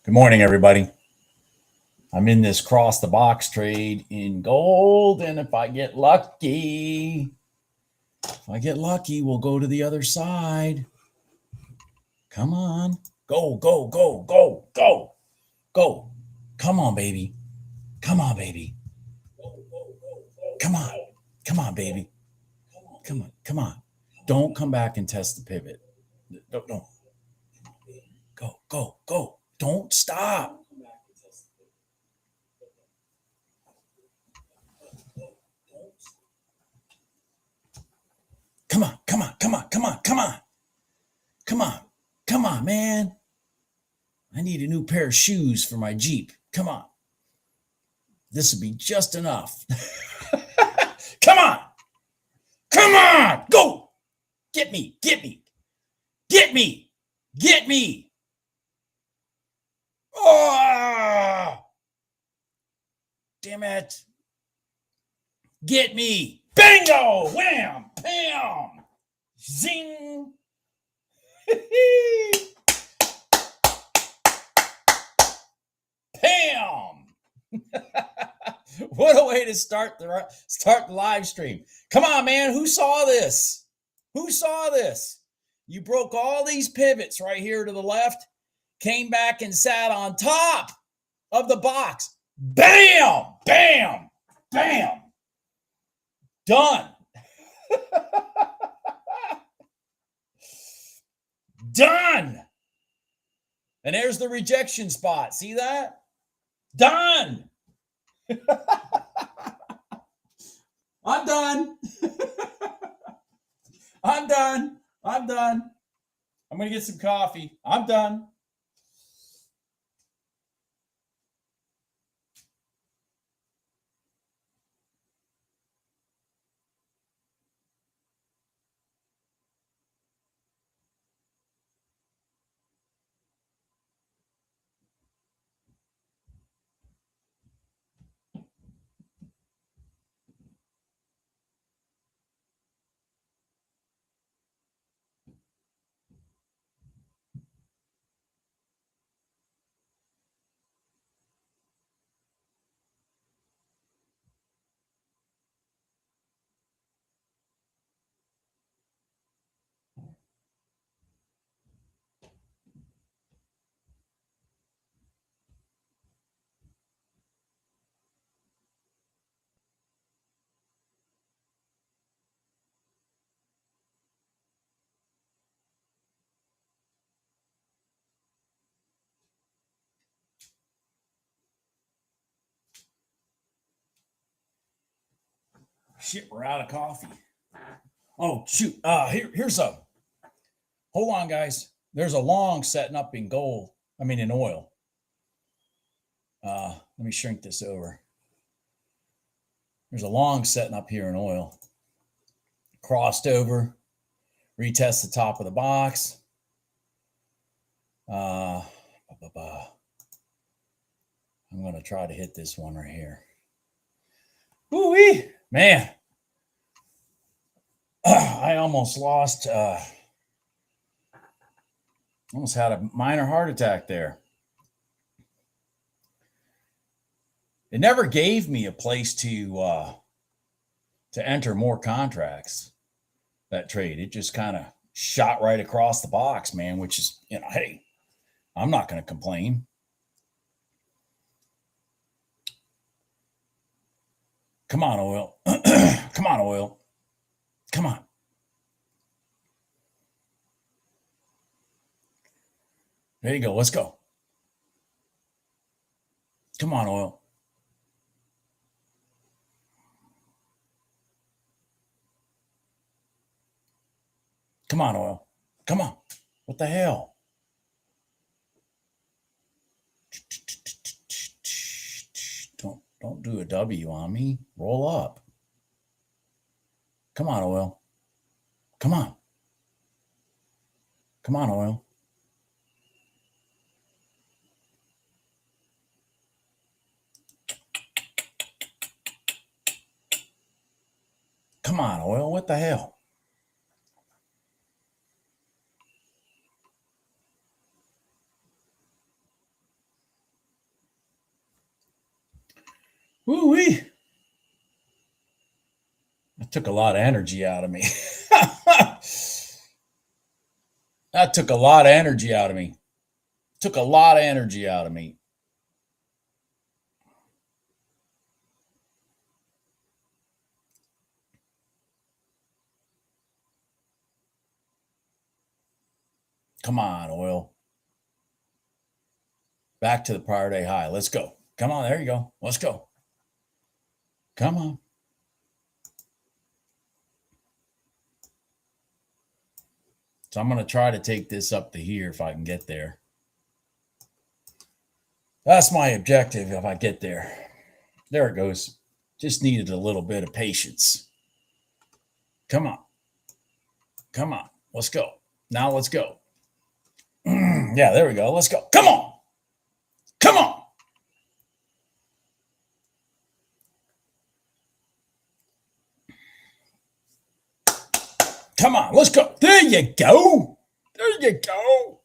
Good morning, everybody. I'm in this cross the box trade in gold, and if I get lucky, we'll go to the other side. Come on. Go, go, go, go, go, go. Come on, baby. Come on, baby. Come on. Come on, baby. Come on. Come on. Don't come back and test the pivot. Don't. Go, go, go. Don't stop. Come on, come on, come on, come on, come on. Come on, come on, man. I need a new pair of shoes for my Jeep. Come on. This will be just enough. Come on. Come on. Go. Get me. Get me. Get me. Get me. Oh. Damn it. Get me. Bingo. Wham. Bam. Zing. Bam. What a way to start the live stream. Come on, man. Who saw this? Who saw this? You broke all these pivots right here to the left, came back and sat on top of the box. Bam! Bam! Bam! Done. Done. And there's the rejection spot. See that? Done. I'm done. I'm done. I'm done. I'm going to get some coffee. I'm done. Shit, we're out of coffee. Oh, shoot. Here's a. Hold on, guys. There's a long setting up in gold. In oil. Let me shrink this over. There's a long setting up here in oil. Crossed over. Retest the top of the box. I'm going to try to hit this one right here. Woo-wee. Man. I almost lost. Almost had a minor heart attack there. It never gave me a place to enter more contracts, that trade. It just kind of shot right across the box, man, which is, hey, I'm not going to complain. Come on, oil. Come on, oil. Come on. There you go. Let's go. Come on, oil. Come on, oil. Come on. What the hell? Don't do a W on me. Roll up. Come on, oil. Come on. Come on, oil. Come on, oil. What the hell? Woo-wee. That took a lot of energy out of me. That took a lot of energy out of me. Took a lot of energy out of me. Come on, oil. Back to the prior day high. Let's go. Come on. There you go. Let's go. Come on. So I'm going to try to take this up to here if I can get there. That's my objective if I get there. There it goes. Just needed a little bit of patience. Come on. Come on. Let's go. Now let's go. Yeah, there we go. Let's go. Come on. Come on. Come on. Let's go. There you go. There you go.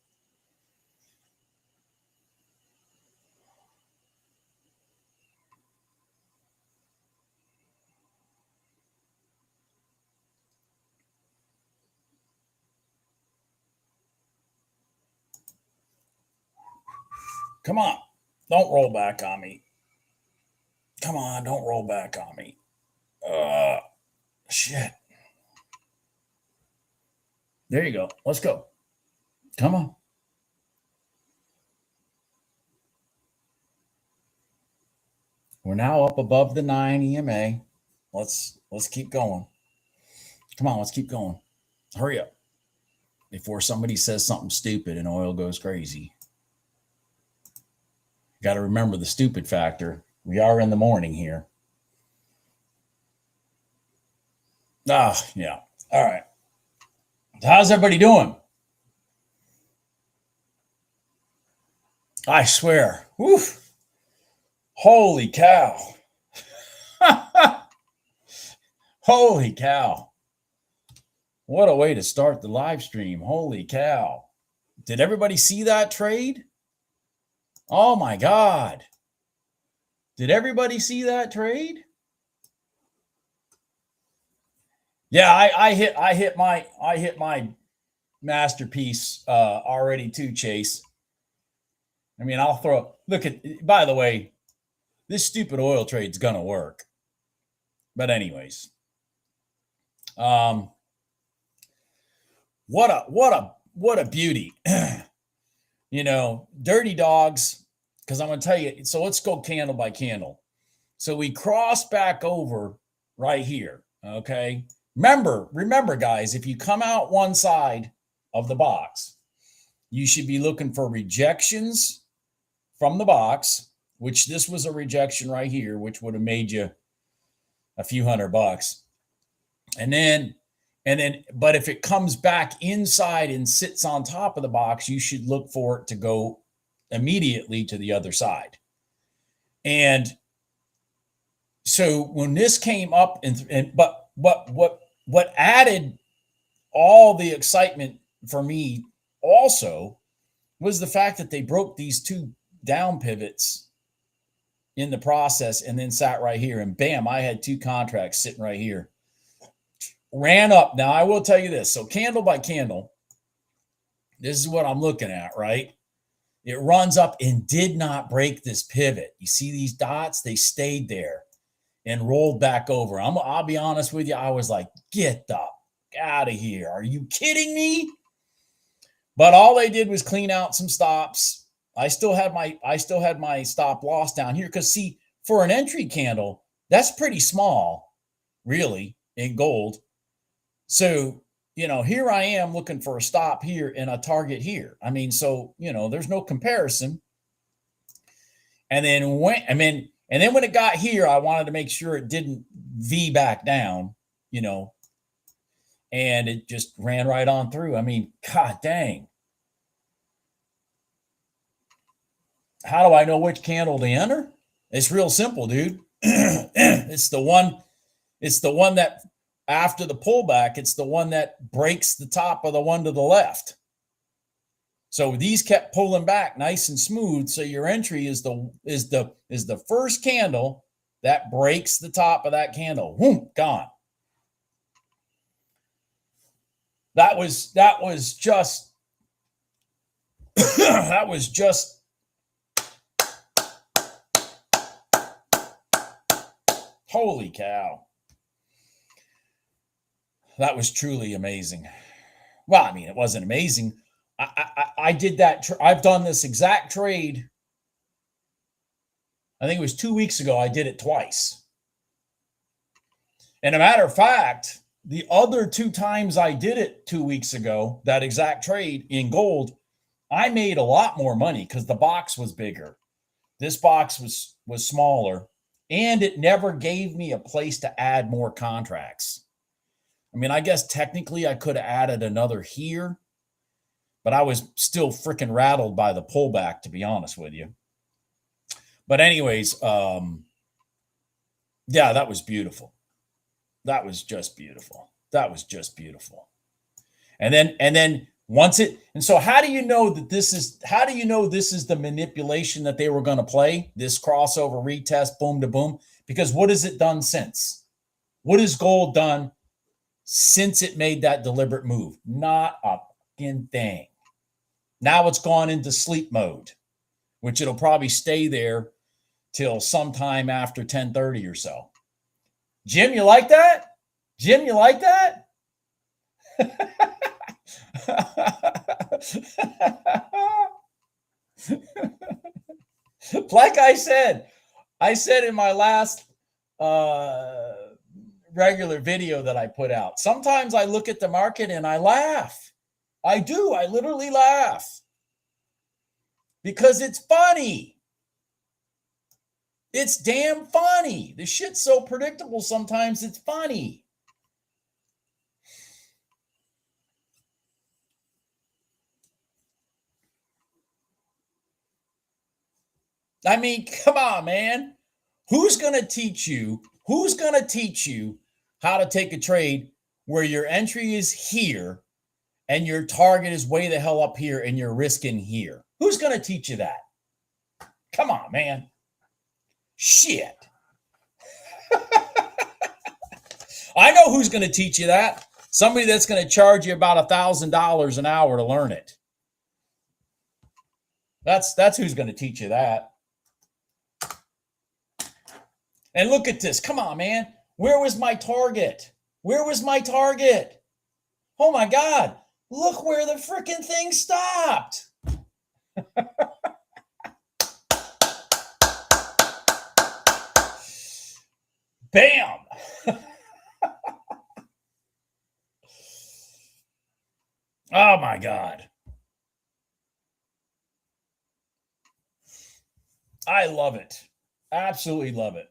Come on. Don't roll back on me. Come on. Don't roll back on me. Shit. There you go. Let's go. Come on. We're now up above the 9 EMA. Let's keep going. Come on. Let's keep going. Hurry up before somebody says something stupid and oil goes crazy. Got to remember the stupid factor. We are in the morning here. Yeah. All right. How's everybody doing? I swear. Woof. Holy cow. Holy cow. What a way to start the live stream. Holy cow. Did everybody see that trade? Oh my God. Did everybody see that trade? Yeah, I hit my masterpiece already too, Chase. I mean, by the way, this stupid oil trade's gonna work. But anyways. What a beauty. Dirty dogs, because I'm going to tell you. So let's go candle by candle. So we cross back over right here. Okay. Remember, guys, if you come out one side of the box, you should be looking for rejections from the box, which this was a rejection right here, which would have made you a few $100. But if it comes back inside and sits on top of the box, you should look for it to go immediately to the other side. And so when this came up, but what added all the excitement for me also was the fact that they broke these two down pivots in the process and then sat right here, and bam, I had two contracts sitting right here. Ran up. Now, I will tell you this. So candle by candle, this is what I'm looking at, right? It runs up and did not break this pivot. You see these dots? They stayed there and rolled back over. I'll be honest with you. I was like, get the out of here. Are you kidding me? But all they did was clean out some stops. I still had my stop loss down here because, see, for an entry candle, that's pretty small, really, in gold. So, here I am looking for a stop here and a target here. I mean, so, there's no comparison. And then when it got here, I wanted to make sure it didn't V back down, and it just ran right on through. I mean, God dang. How do I know which candle to enter? It's real simple, dude. It's the one that, after the pullback, it's the one that breaks the top of the one to the left. So these kept pulling back nice and smooth. So your entry is the first candle That breaks the top of that candle. Whoom, gone. That was just that was just holy cow. That was truly amazing. Well, I mean, it wasn't amazing. I did that. I've done this exact trade. I think it was 2 weeks ago. I did it twice. And a matter of fact, the other 2 times I did it 2 weeks ago, that exact trade in gold, I made a lot more money because the box was bigger. This box was smaller, and it never gave me a place to add more contracts. I mean, I guess technically I could have added another here, but I was still freaking rattled by the pullback, to be honest with you. But anyways, yeah, that was beautiful. That was just beautiful. That was just beautiful. And then once it, and so how do you know that this is the manipulation that they were going to play? This crossover retest, boom to boom. Because what has it done since? What has gold done since it made that deliberate move? Not a fucking thing. Now it's gone into sleep mode, which it'll probably stay there till sometime after 10:30 or so. Jim, you like that? Jim, you like that? Like I said in my last regular video that I put out, sometimes I look at the market and I laugh. I do. I literally laugh because it's funny. It's damn funny. The shit's so predictable sometimes it's funny. I mean, come on, man. Who's going to teach you how to take a trade where your entry is here and your target is way the hell up here and you're risking here? Who's going to teach you that? Come on, man. Shit. I know who's going to teach you that. Somebody that's going to charge you about $1,000 an hour to learn it. That's who's going to teach you that. And look at this. Come on, man. Where was my target? Where was my target? Oh my God. Look where the freaking thing stopped. Bam. Oh my God. I love it. Absolutely love it.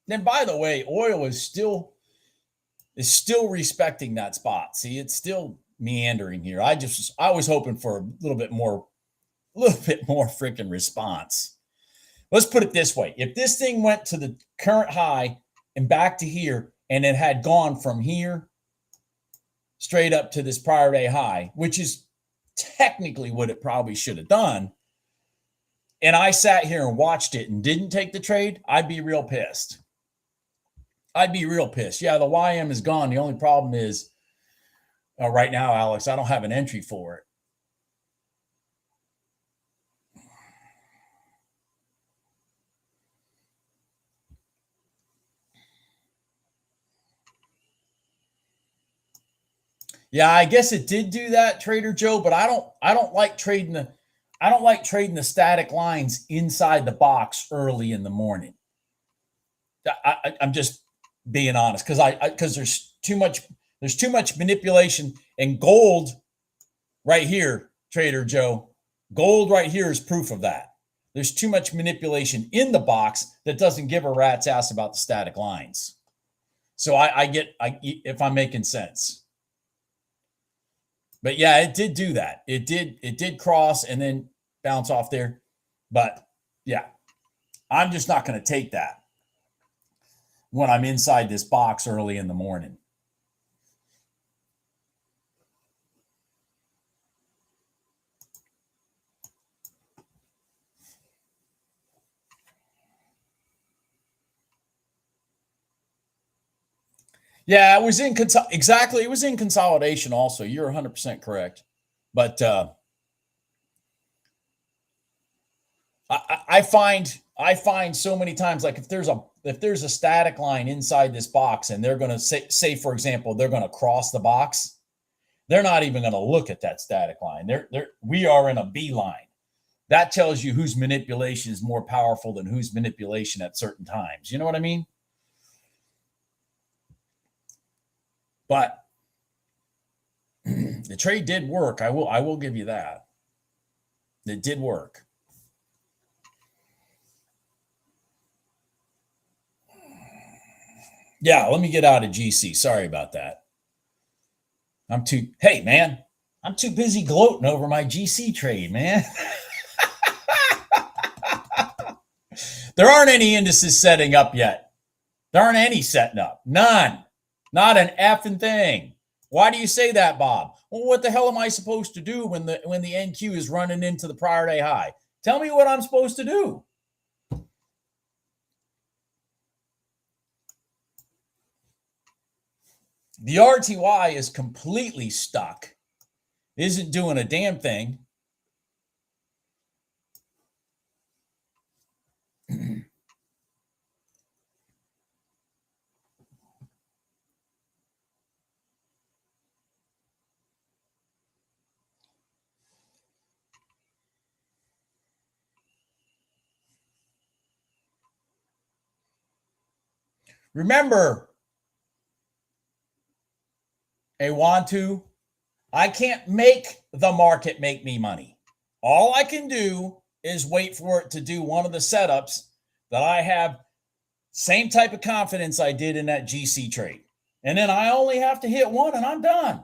And by the way, oil is still respecting that spot. See, it's still meandering here. I was hoping for a little bit more freaking response. Let's put it this way. If this thing went to the current high and back to here, and it had gone from here straight up to this prior day high, which is technically what it probably should have done, and I sat here and watched it and didn't take the trade, I'd be real pissed. Yeah, the YM is gone. The only problem is right now, Alex, I don't have an entry for it. Yeah, I guess it did do that, Trader Joe, but I don't like trading the static lines inside the box early in the morning. I'm just being honest because there's too much manipulation, and gold right here, Trader Joe, gold right here is proof of that. There's too much manipulation in the box that doesn't give a rat's ass about the static lines. So I get if I'm making sense. But yeah, it did do that. It did cross and then bounce off there. But yeah, I'm just not going to take that when I'm inside this box early in the morning. Yeah, it was in exactly. It was in consolidation. Also, you're 100% correct. But I find so many times, like if there's a static line inside this box, and they're going to say for example they're going to cross the box, they're not even going to look at that static line. We are in a B line. That tells you whose manipulation is more powerful than whose manipulation at certain times. You know what I mean? But the trade did work. I will give you that. It did work. Yeah, let me get out of GC. Sorry about that. Hey man, I'm too busy gloating over my GC trade, man. There aren't any indices setting up yet. There aren't any setting up. None. Not an effing thing. Why do you say that, Bob? Well, what the hell am I supposed to do when the NQ is running into the prior day high? Tell me what I'm supposed to do. The RTY is completely stuck. Isn't doing a damn thing. Remember, Awantu, I can't make the market make me money. All I can do is wait for it to do one of the setups that I have same type of confidence I did in that GC trade. And then I only have to hit one and I'm done.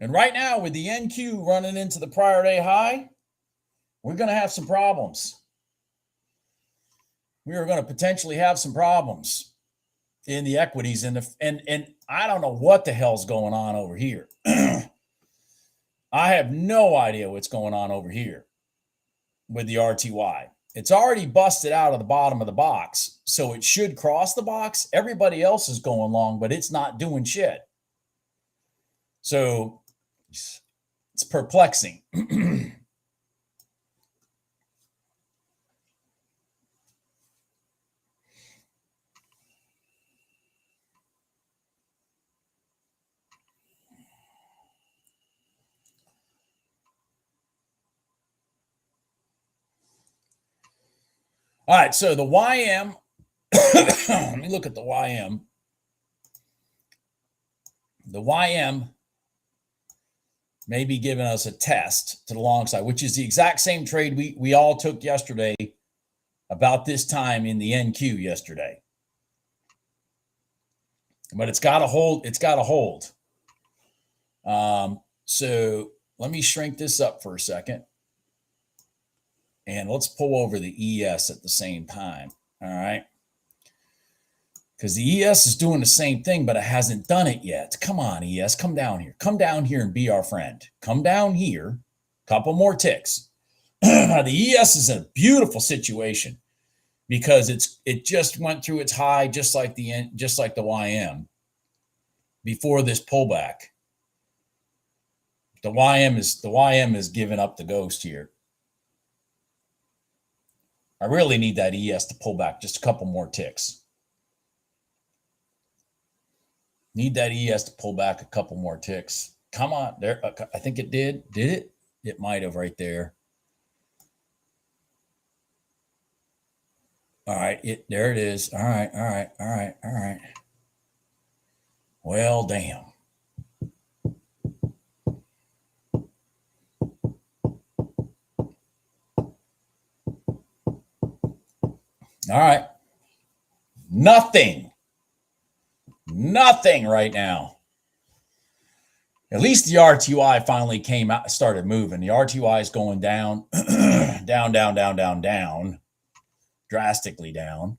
And right now, with the NQ running into the prior day high, we're going to have some problems. We are going to potentially have some problems in the equities and I don't know what the hell's going on over here. I have no idea what's going on over here with the RTY. It's already busted out of the bottom of the box, so it should cross the box. Everybody else is going long, but it's not doing shit. So it's perplexing. All right, so the YM, let me look at the YM. The YM may be giving us a test to the long side, which is the exact same trade we all took yesterday about this time in the NQ yesterday. But it's got to hold. It's got to hold. So let me shrink this up for a second. And let's pull over the ES at the same time. All right. Because the ES is doing the same thing, but it hasn't done it yet. Come on, ES, come down here. Come down here and be our friend. Come down here. Couple more ticks. The ES is a beautiful situation because it just went through its high, just like the YM before this pullback. The YM is giving up the ghost here. I really need that ES to pull back just a couple more ticks. Need that ES to pull back a couple more ticks. Come on. There. I think it did. Did it? It might have right there. All right. There it is. All right. Well, damn. All right. Nothing right now. At least the RTY finally came out, started moving. The RTY is going down, down, drastically down.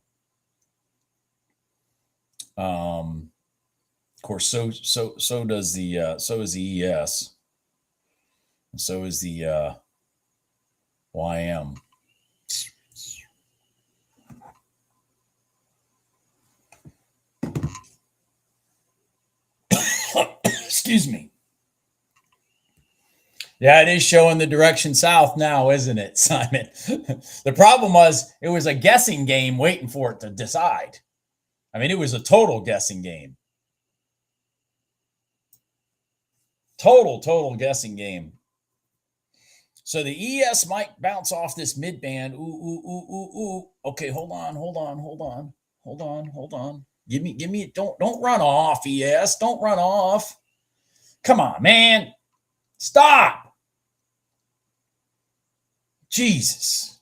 Of course, so does the so is the ES. And so is the YM. Excuse me. Yeah, it is showing the direction south now, isn't it, Simon? The problem was it was a guessing game waiting for it to decide. I mean, it was a total guessing game. Total guessing game. So the ES might bounce off this midband. Ooh. Okay, hold on. Give me. Don't run off, ES. Don't run off. Come on, man. Stop. Jesus.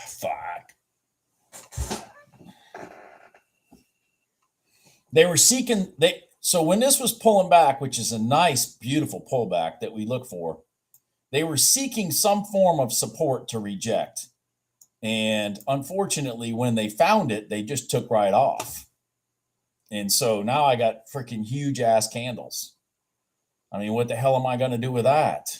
Fuck. They were seeking so when this was pulling back, which is a nice, beautiful pullback that we look for, they were seeking some form of support to reject. And unfortunately, when they found it, they just took right off. And so now I got freaking huge ass candles. I mean, what the hell am I going to do with that?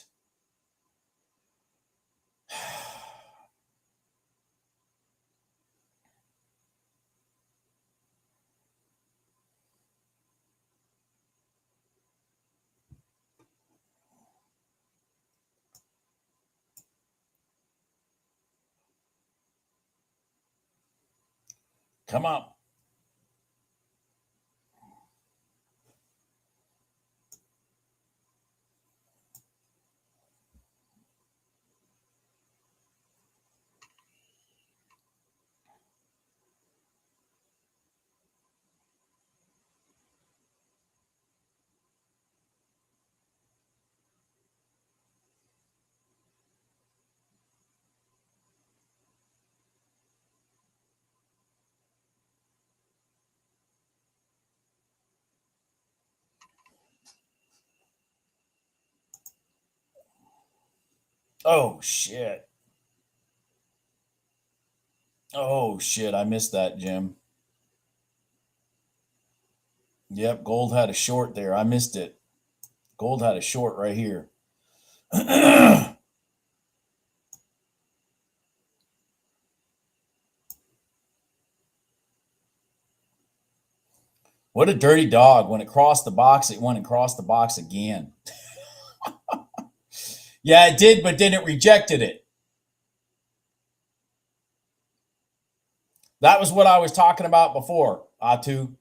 Come on. Oh, shit. Oh, shit. I missed that, Jim. Yep, gold had a short there. I missed it. Gold had a short right here. What a dirty dog. When it crossed the box, it went and crossed the box again. Yeah, it did, but then it rejected it. That was what I was talking about before, Atu.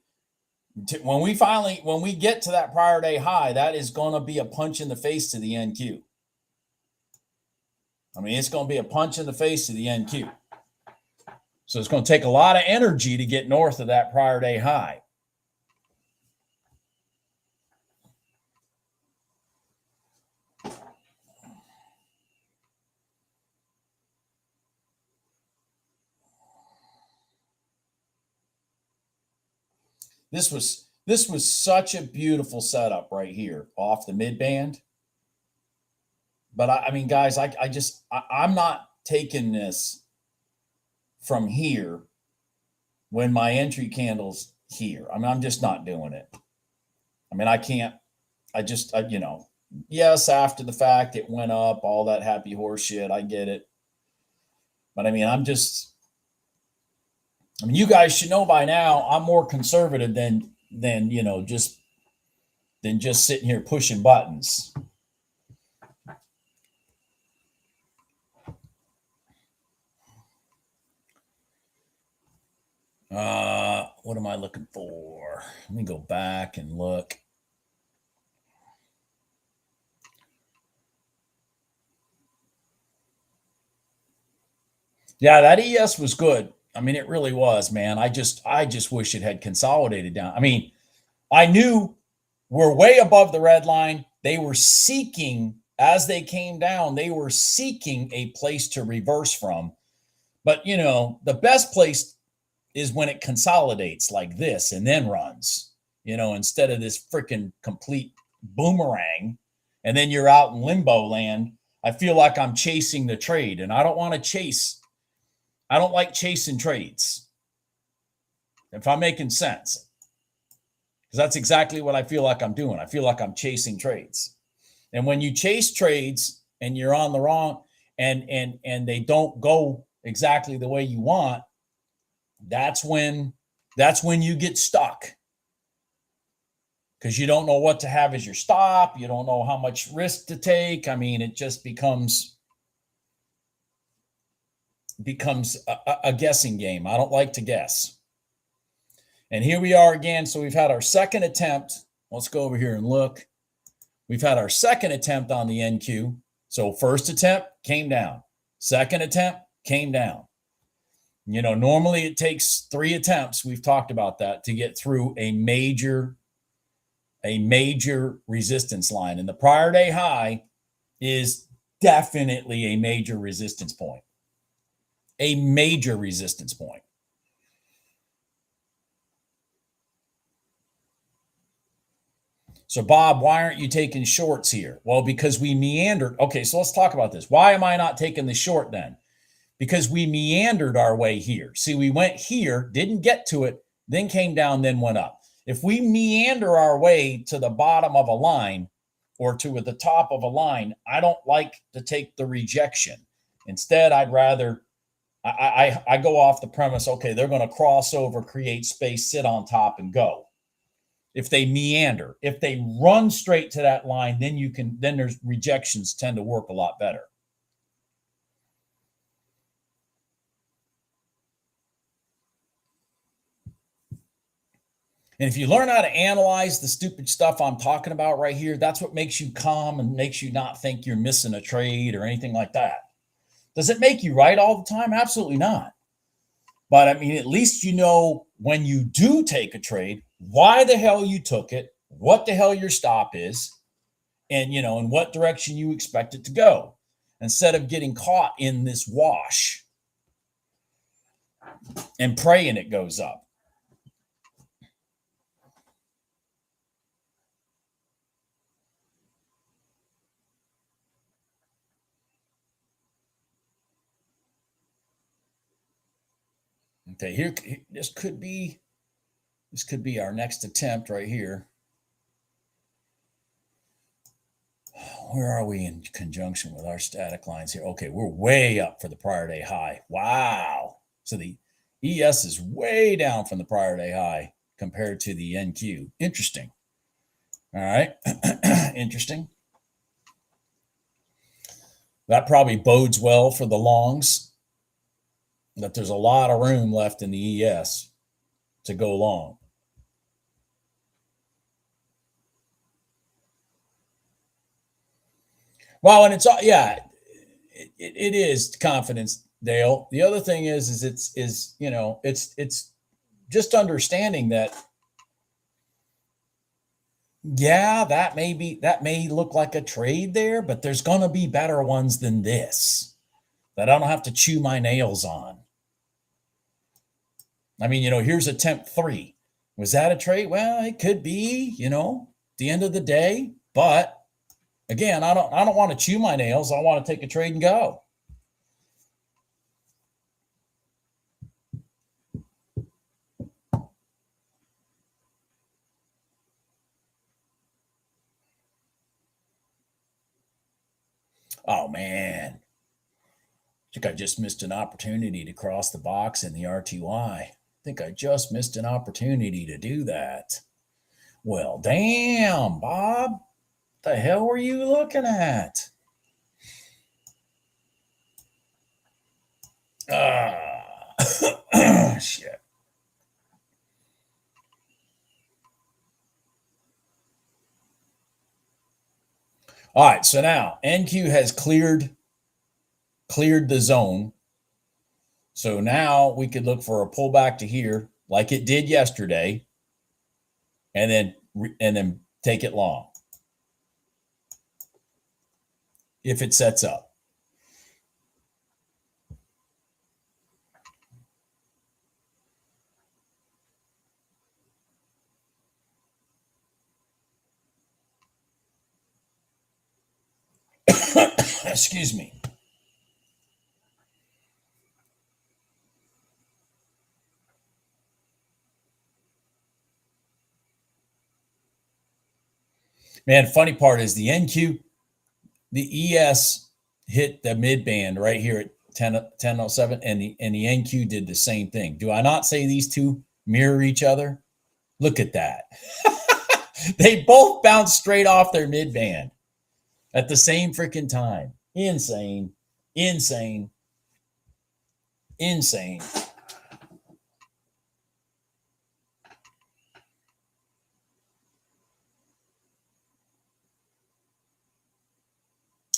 When we get to that prior day high, that is going to be a punch in the face to the NQ. I mean, it's going to be a punch in the face to the NQ. So it's going to take a lot of energy to get north of that prior day high. This was such a beautiful setup right here off the mid band. But I mean, guys, I'm not taking this from here when my entry candle's here. I mean, I'm just not doing it. I mean, I can't. Yes, after the fact it went up, all that happy horse shit. I get it. But I mean, you guys should know by now I'm more conservative than just sitting here pushing buttons. What am I looking for? Let me go back and look. Yeah, that ES was good. I mean, it really was, man. I just wish it had consolidated down. I mean, I knew we're way above the red line. They were seeking, as they came down, they were seeking a place to reverse from. But, the best place is when it consolidates like this and then runs, instead of this freaking complete boomerang. And then you're out in limbo land. I feel like I'm chasing the trade, and I don't want to chase. I don't like chasing trades. If I'm making sense. because that's exactly what I feel like I'm doing. I feel like I'm chasing trades. And when you chase trades and you're on the wrong and they don't go exactly the way you want, that's when you get stuck. Because you don't know what to have as your stop, you don't know how much risk to take. I mean, it just becomes a guessing game. I don't like to guess. And here we are again. So we've had our second attempt. Let's go over here and look. We've had our second attempt on the NQ. So first attempt came down. Second attempt came down. You know, normally it takes 3 attempts. We've talked about that to get through a major resistance line. And the prior day high is definitely a major resistance point. A major resistance point. So, Bob, why aren't you taking shorts here? Well, because we meandered. Okay, so let's talk about this. Why am I not taking the short then? Because we meandered our way here. See, we went here, didn't get to it, then came down, then went up. If we meander our way to the bottom of a line or to the top of a line, I don't like to take the rejection. Instead, I'd rather, I go off the premise, okay, they're going to cross over, create space, sit on top, and go. If they meander, if they run straight to that line, then there's rejections tend to work a lot better. And if you learn how to analyze the stupid stuff I'm talking about right here, that's what makes you calm and makes you not think you're missing a trade or anything like that. Does it make you right all the time? Absolutely not. But I mean, at least you know when you do take a trade, why the hell you took it, what the hell your stop is, and you know, in what direction you expect it to go, instead of getting caught in this wash and praying it goes up. Okay, here this could be our next attempt right here. Where are we in conjunction with our static lines here? Okay, we're way up for the prior day high. Wow. So the ES is way down from the prior day high compared to the NQ. Interesting. All right. Interesting. That probably bodes well for the longs, that there's a lot of room left in the ES to go long. Well, and it's, yeah, it is confidence, Dale. The other thing is you know, it's just understanding that, yeah, that may look like a trade there, but there's going to be better ones than this that I don't have to chew my nails on. I mean, you know, here's attempt 3. Was that a trade? Well, it could be, you know, at the end of the day, but again, I don't want to chew my nails. I want to take a trade and go. Oh man, I think I just missed an opportunity to cross the box in the RTY. I think I just missed an opportunity to do that. Well, damn, Bob. What the hell were you looking at? Shit. All right, so now NQ has cleared the zone. So now we could look for a pullback to here like it did yesterday and then take it long if it sets up. Excuse me. Man, funny part is the NQ, the ES hit the mid band right here at 1007, and the NQ did the same thing. Do I not say these two mirror each other? Look at that. They both bounced straight off their mid band at the same freaking time. Insane. Insane. Insane.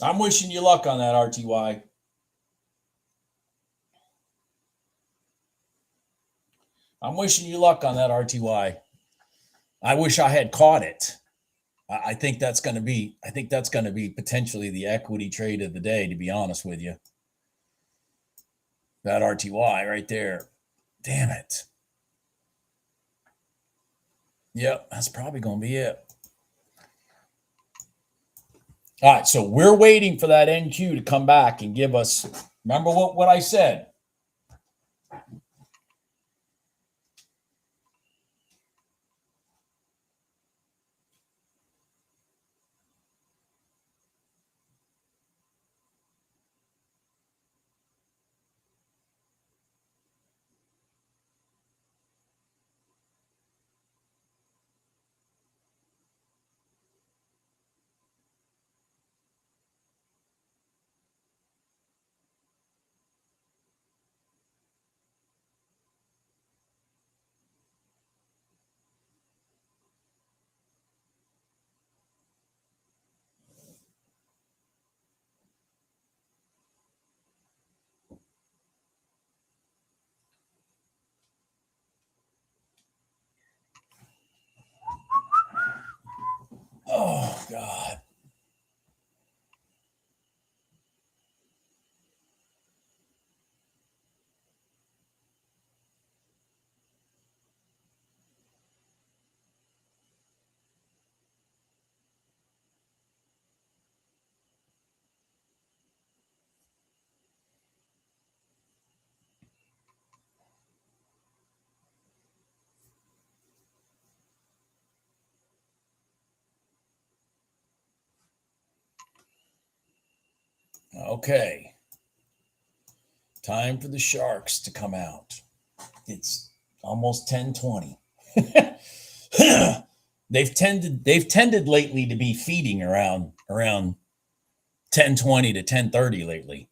I'm wishing you luck on that, RTY. I'm wishing you luck on that, RTY. I wish I had caught it. I think that's going to be. I think that's going to be potentially the equity trade of the day. To be honest with you, that RTY right there. Damn it. Yep, that's probably going to be it. All right, so we're waiting for that NQ to come back and give us. Remember what I said. Oh God. Okay. Time for the sharks to come out. It's almost 10:20. they've tended lately to be feeding around 10:20 to 10:30 lately.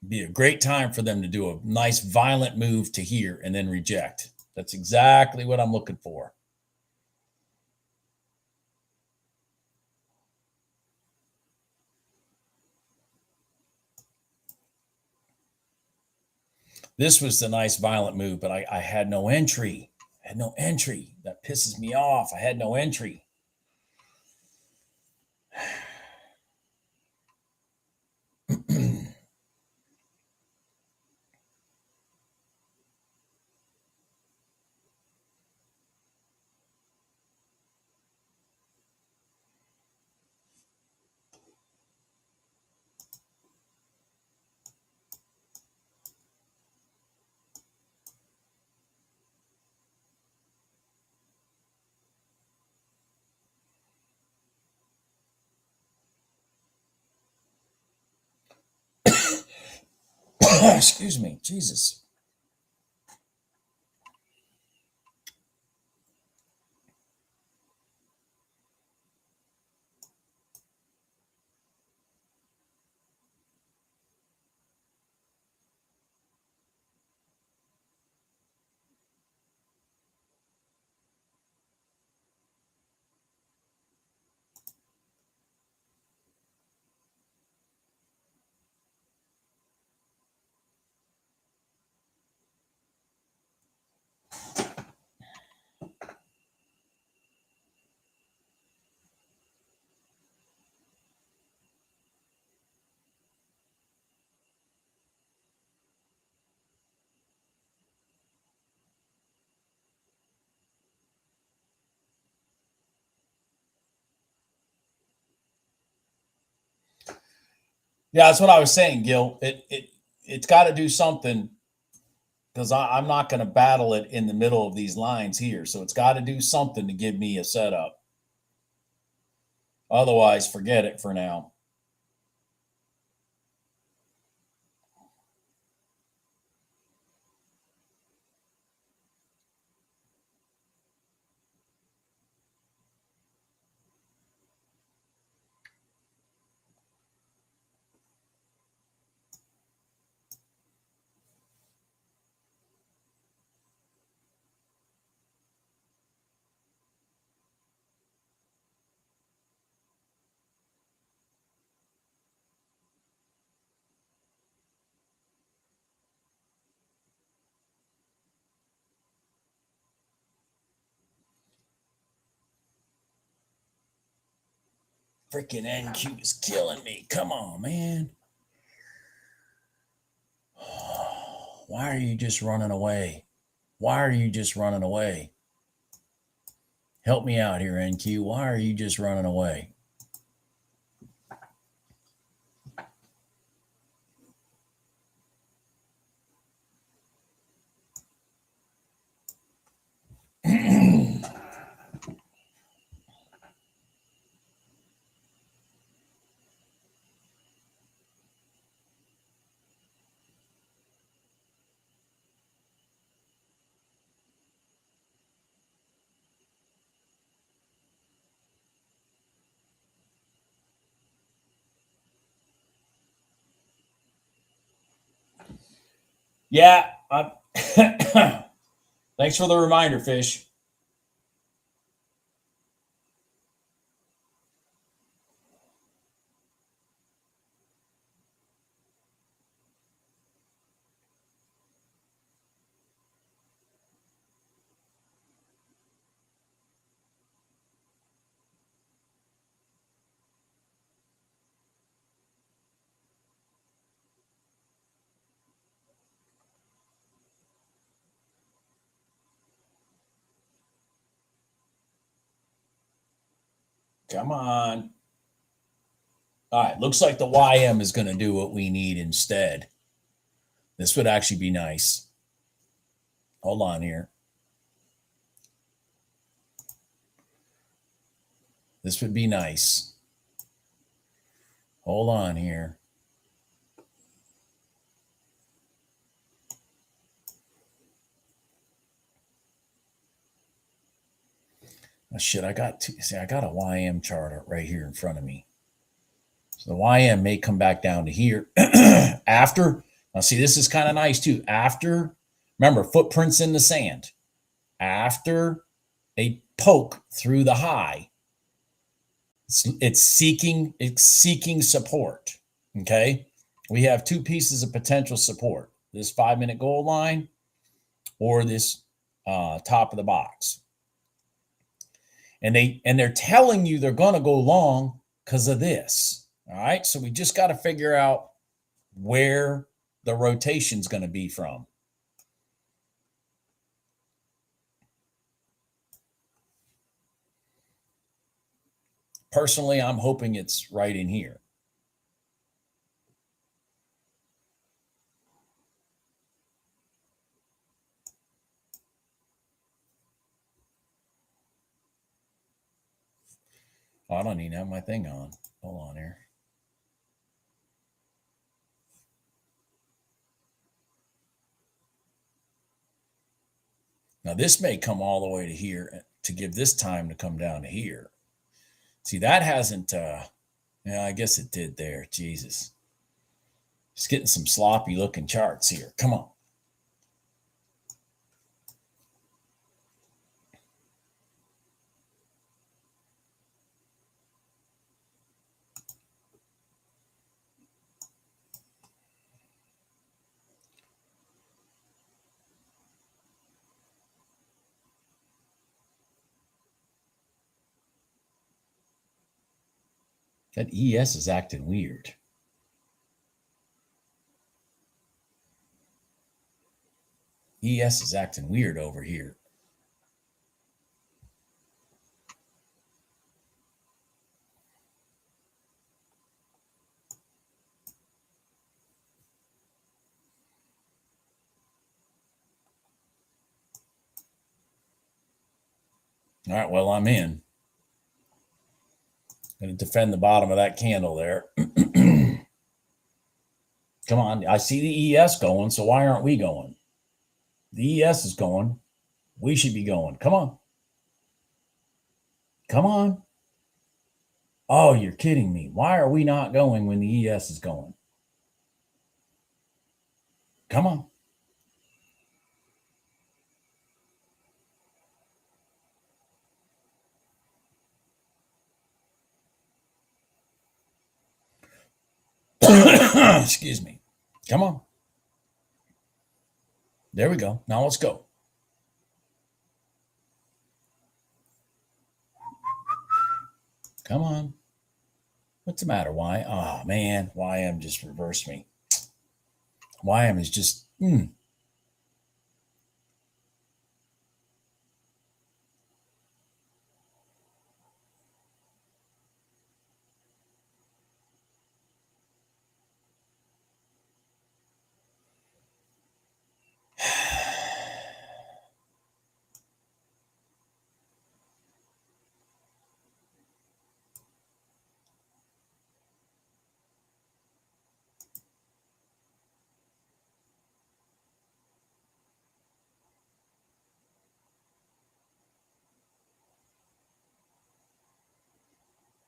Be a great time for them to do a nice violent move to here and then reject. That's exactly what I'm looking for. This was the nice violent move, but I had no entry. I had no entry. That pisses me off. I had no entry. Excuse me. Jesus. Yeah, that's what I was saying, Gil. It's got to do something. because I'm not going to battle it in the middle of these lines here. So it's got to do something to give me a setup. Otherwise, forget it for now. Freaking NQ is killing me. Come on, man. Why are you just running away? Why are you just running away? Help me out here, NQ. Why are you just running away? Yeah. Thanks for the reminder, Fish. Come on. All right. Looks like the YM is going to do what we need instead. This would actually be nice. Hold on here. This would be nice. Hold on here. Oh, shit, I got a YM chart right here in front of me. So the YM may come back down to here after. Now, see, this is kind of nice too. After, remember, footprints in the sand. After a poke through the high, it's seeking support. Okay, we have two pieces of potential support: this 5-minute gold line or this top of the box. And they're telling you they're going to go long because of this. All right, so we just got to figure out where the rotation's going to be from. Personally, I'm hoping it's right in here. Oh, I don't even have my thing on. Hold on here. Now, this may come all the way to here to give this time to come down to here. See, that hasn't, yeah, I guess it did there. Jesus. Just getting some sloppy looking charts here. Come on. That ES is acting weird. ES is acting weird over here. All right, well, I'm in. Going to defend the bottom of that candle there. Come on. I see the ES going, so why aren't we going? The ES is going. We should be going. Come on. Come on. Oh, you're kidding me. Why are we not going when the ES is going? Come on. Excuse me. Come on. There we go. Now let's go. Come on. What's the matter? Why? Oh, man. YM just reversed me. YM is just.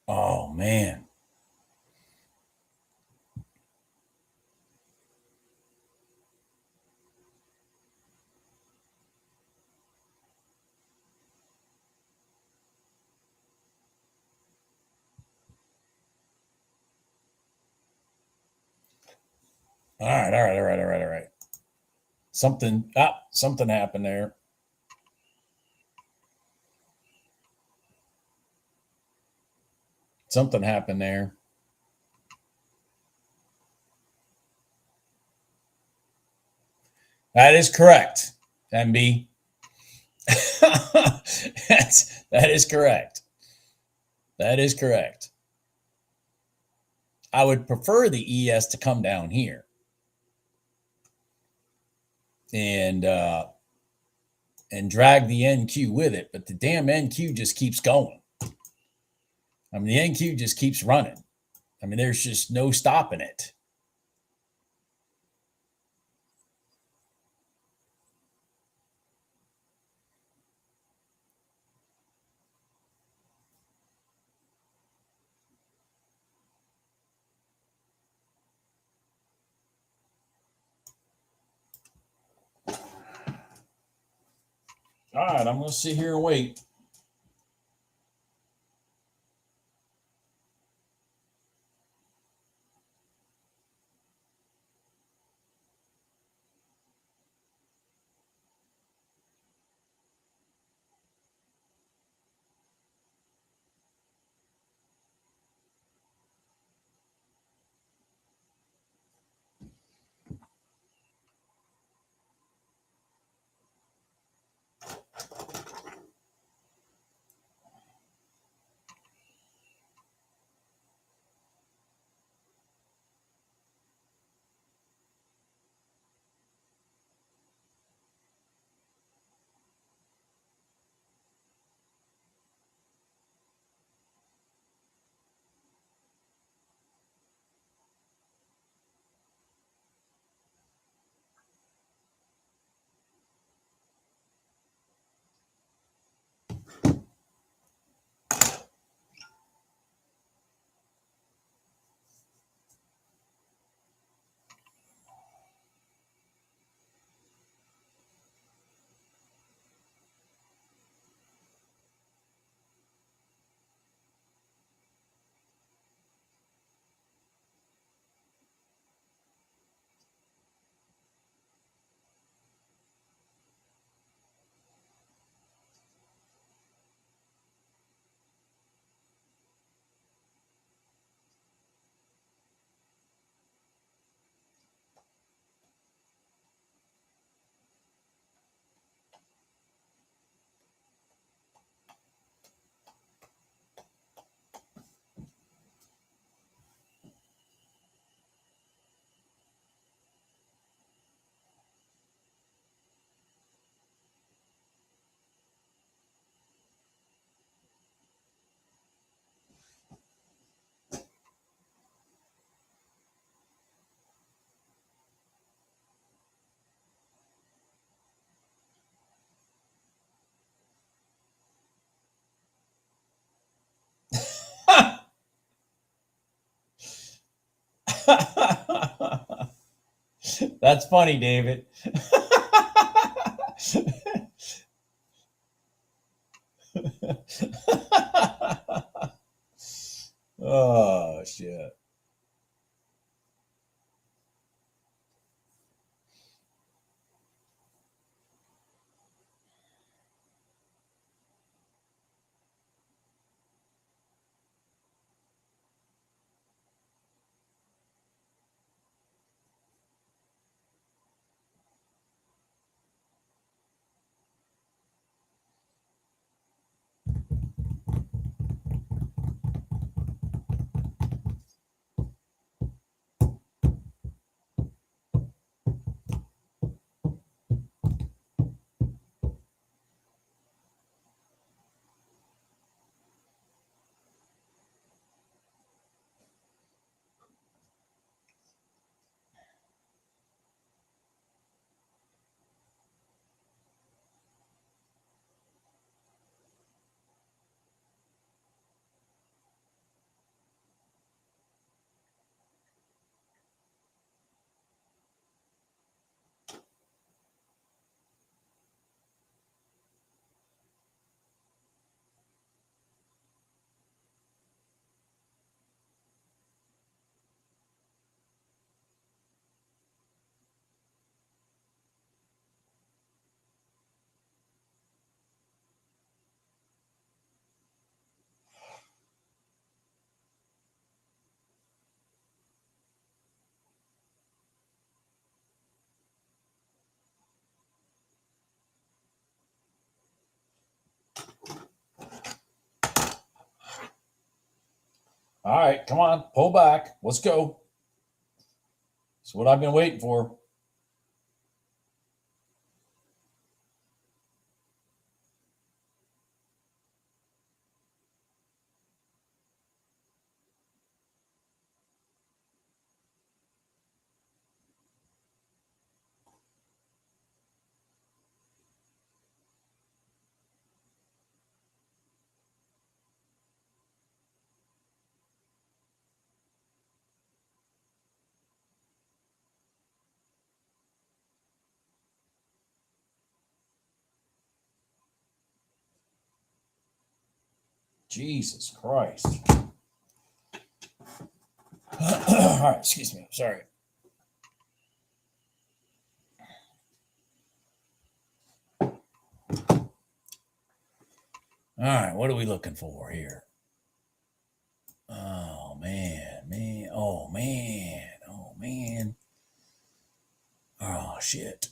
Oh, man. All right. All right. All right. All right. All right. Something happened there. Something happened there. That is correct, MB. That is correct. That is correct. I would prefer the ES to come down here and drag the NQ with it, but the damn NQ just keeps going. I mean, the NQ just keeps running. I mean, there's just no stopping it. All right, I'm going to sit here and wait. That's funny, David. Oh, shit. All right, come on, pull back. Let's go. It's what I've been waiting for. Jesus Christ. All right, excuse me. Sorry. All right, what are we looking for here? Oh, man. Oh, man. Oh, man. Oh, shit.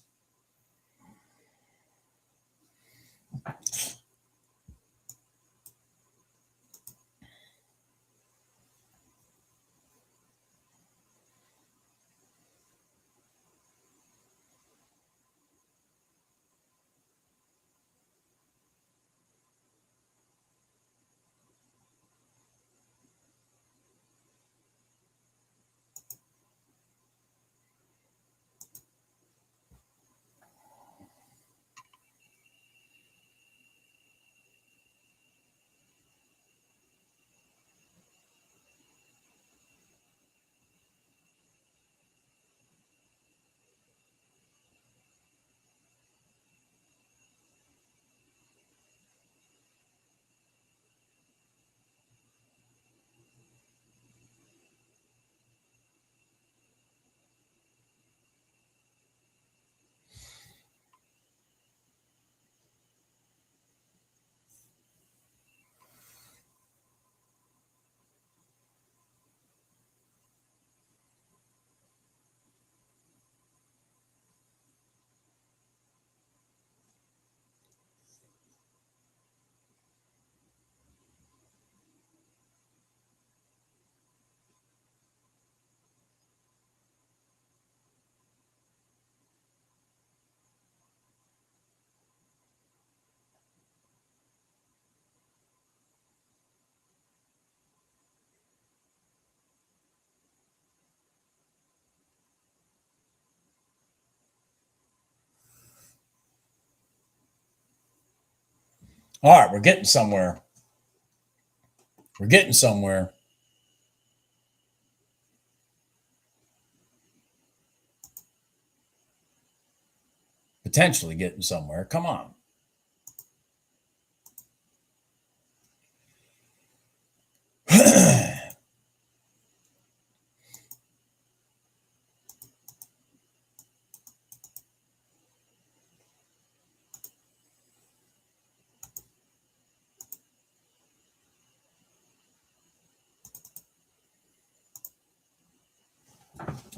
All right, we're getting somewhere. We're getting somewhere. potentially getting somewhere. Come on.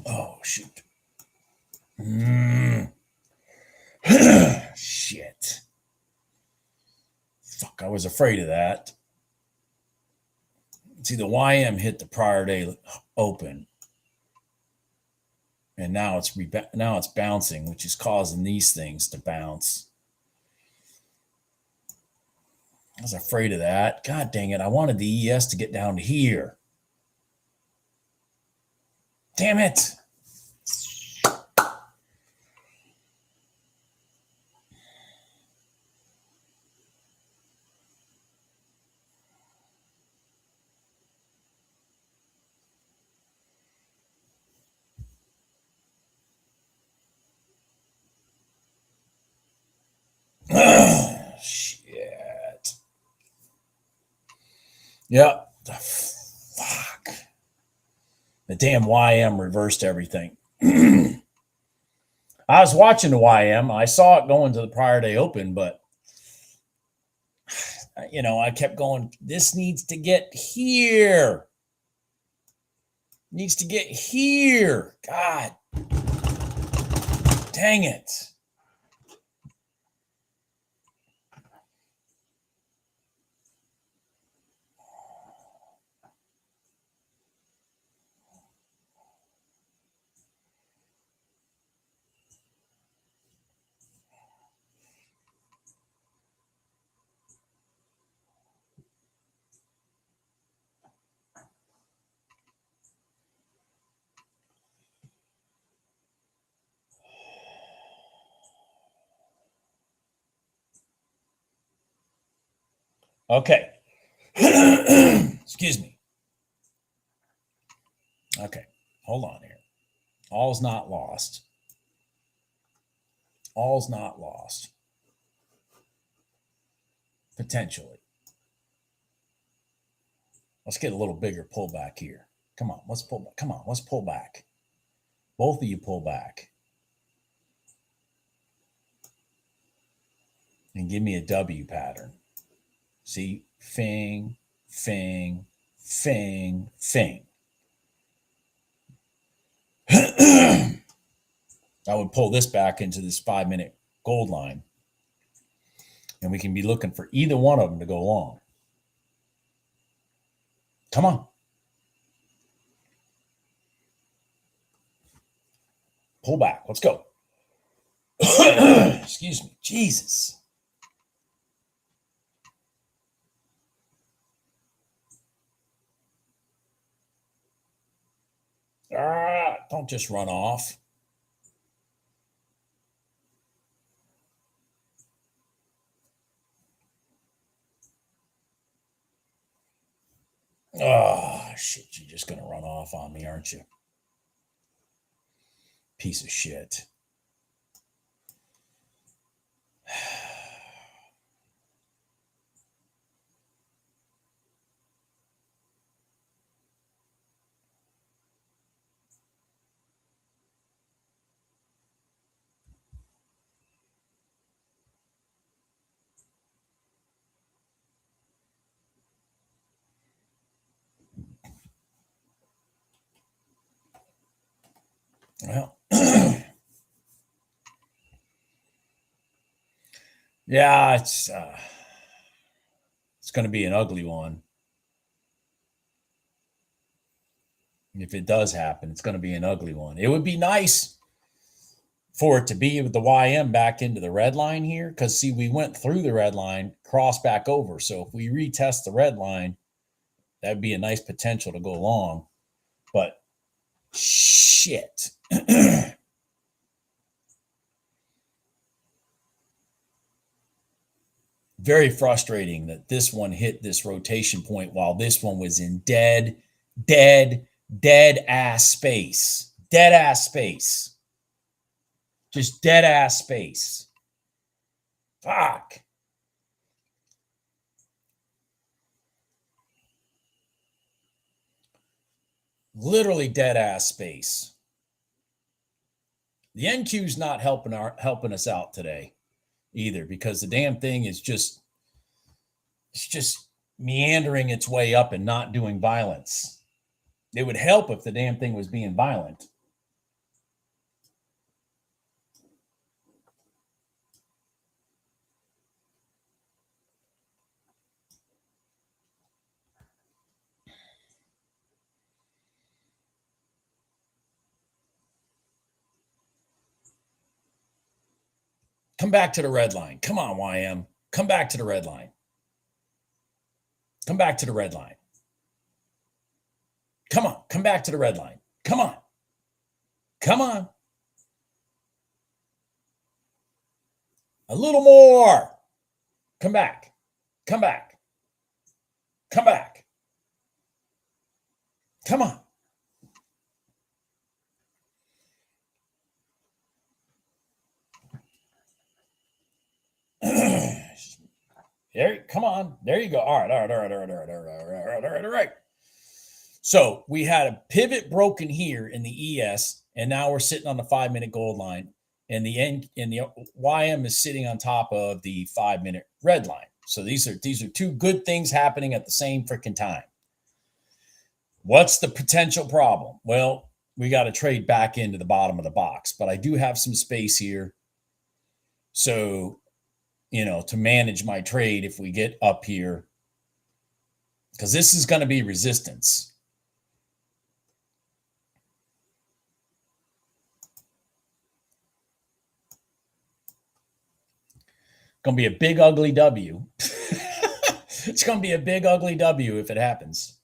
Oh, shoot. Shit. Fuck, I was afraid of that. See, the YM hit the prior day open. And now it's bouncing, which is causing these things to bounce. I was afraid of that. God dang it. I wanted the ES to get down to here. Damn it. Shit. Yep. Fuck. The damn YM reversed everything. I was watching the YM. I saw it going to the prior day open, but I kept going, this needs to get here. Needs to get here. God. Dang it. Okay. Excuse me. Okay. Hold on here. All's not lost. All's not lost. Potentially. Let's get a little bigger pullback here. Come on. Let's pull back. Come on. Let's pull back. Both of you pull back. And give me a W pattern. See? Fing, fing, fing, fing. I would pull this back into this 5-minute gold line. And we can be looking for either one of them to go long. Come on. Pull back. Let's go. Excuse me. Jesus. Don't just run off. Oh, shit. You're just going to run off on me, aren't you? Piece of shit. Well, yeah, it's going to be an ugly one. If it does happen, it's going to be an ugly one. It would be nice for it to be with the YM back into the red line here, because see, we went through the red line, crossed back over. So if we retest the red line, that'd be a nice potential to go long. But shit. Very frustrating that this one hit this rotation point while this one was in dead ass space. Dead ass space. Just dead ass space. Fuck. Literally dead ass space. The NQ's not helping us out today either, because the damn thing is just meandering its way up and not doing violence. It would help if the damn thing was being violent. Come back to the red line. Come on, YM. Come back to the red line. Come back to the red line. Come on. Come back to the red line. Come on. Come on. A little more. Come back. Come back. Come back. Come on. There, come on. There you go. All right. So we had a pivot broken here in the ES, and now we're sitting on the 5-minute gold line, and the YM is sitting on top of the 5-minute red line. So these are two good things happening at the same freaking time. What's the potential problem? Well, we got to trade back into the bottom of the box, but I do have some space here. So, to manage my trade if we get up here, because this is going to be resistance. Going to be a big, ugly W. It's going to be a big, ugly W if it happens.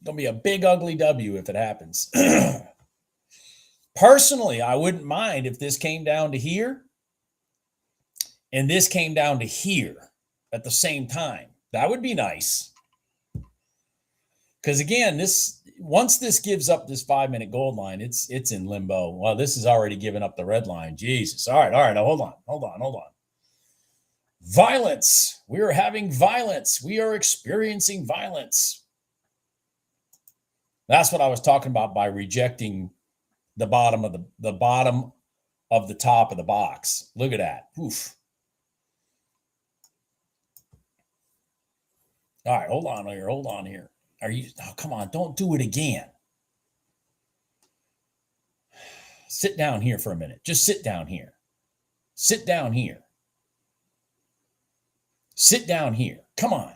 Going to be a big, ugly W if it happens. Personally, I wouldn't mind if this came down to here and this came down to here at the same time. That would be nice. Because again, once this gives up this 5-minute gold line, it's in limbo. Well, this is already given up the red line. Jesus. All right. Now, hold on. Violence. We are having violence. We are experiencing violence. That's what I was talking about by rejecting the bottom of the top of the box. Look at that. Oof. All right, hold on here. Come on, don't do it again. Sit down here for a minute. Just sit down here. Sit down here. Sit down here. Come on.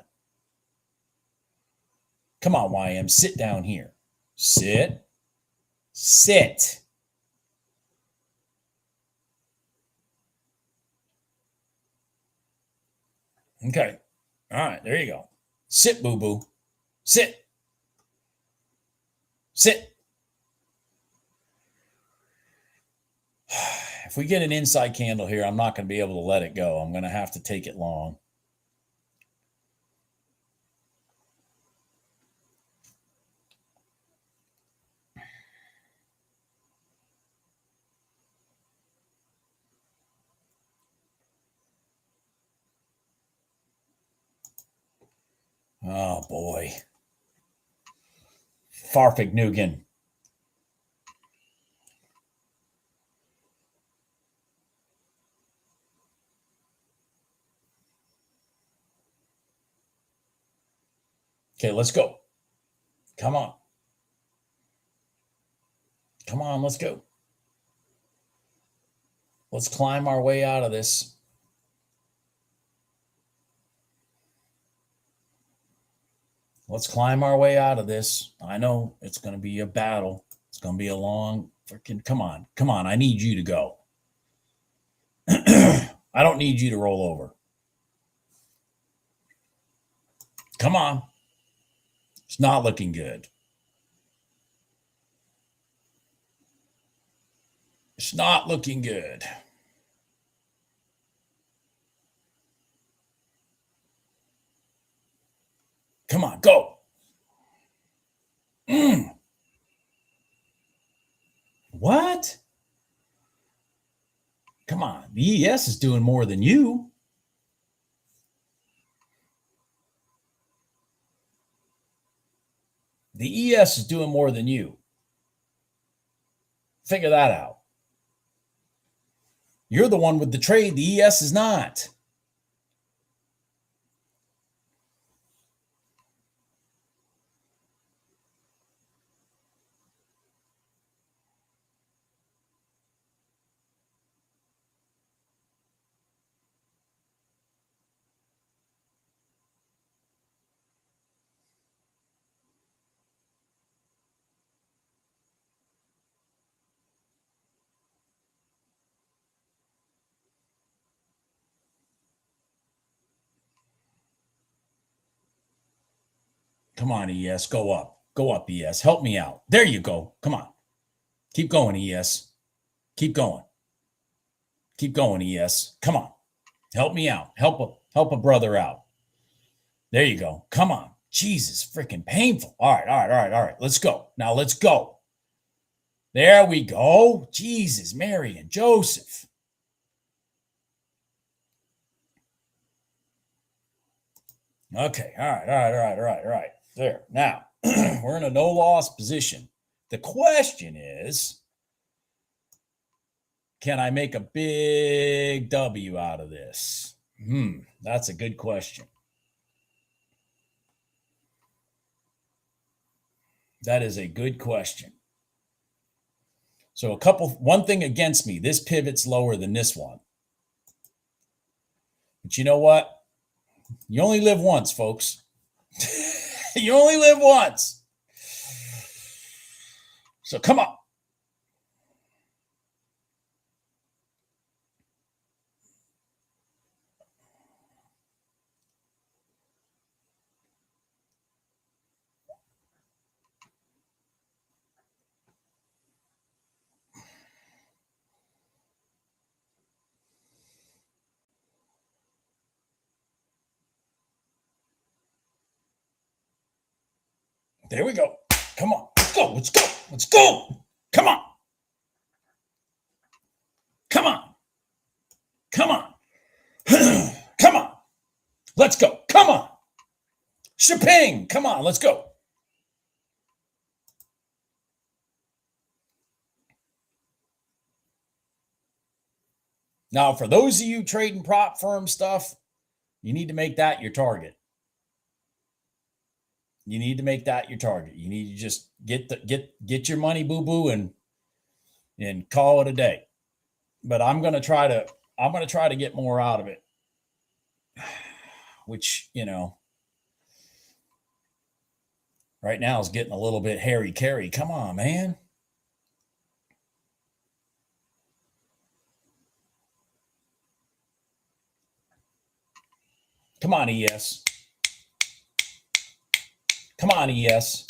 Come on, YM. Sit down here. Sit. Okay. All right, there you go. Sit, boo-boo. Sit. If we get an inside candle here, I'm not going to be able to let it go. I'm going to have to take it long. Oh, boy. Farfignugan. Okay, let's go. Come on. Let's go. Let's climb our way out of this. Let's climb our way out of this. I know it's going to be a battle. It's going to be a long freaking, come on. I need you to go. I don't need you to roll over. Come on. It's not looking good. It's not looking good. Come on, go. What? Come on. The ES is doing more than you. The ES is doing more than you. Figure that out. You're the one with the trade. The ES is not. Come on, ES. Go up. Go up, ES. Help me out. There you go. Come on. Keep going, ES. Keep going. Keep going, ES. Come on. Help me out. Help a brother out. There you go. Come on. Jesus, freaking painful. All right. Let's go. Now let's go. There we go. Jesus, Mary and Joseph. Okay. All right. There. Now, we're in a no-loss position. The question is, can I make a big W out of this? That's a good question. That is a good question. So one thing against me, this pivot's lower than this one. But you know what? You only live once, folks. You only live once. So come on. There we go. Come on. Let's go. Let's go. Let's go. Come on. Come on. Come on. Come on. Let's go. Come on. Shaping. Come on. Let's go. Now, for those of you trading prop firm stuff, you need to make that your target. You need to make that your target. You need to just get your money, boo-boo, and call it a day. But I'm gonna try to get more out of it. Which, right now is getting a little bit hairy-carry. Come on, man. Come on, ES. Come on, ES.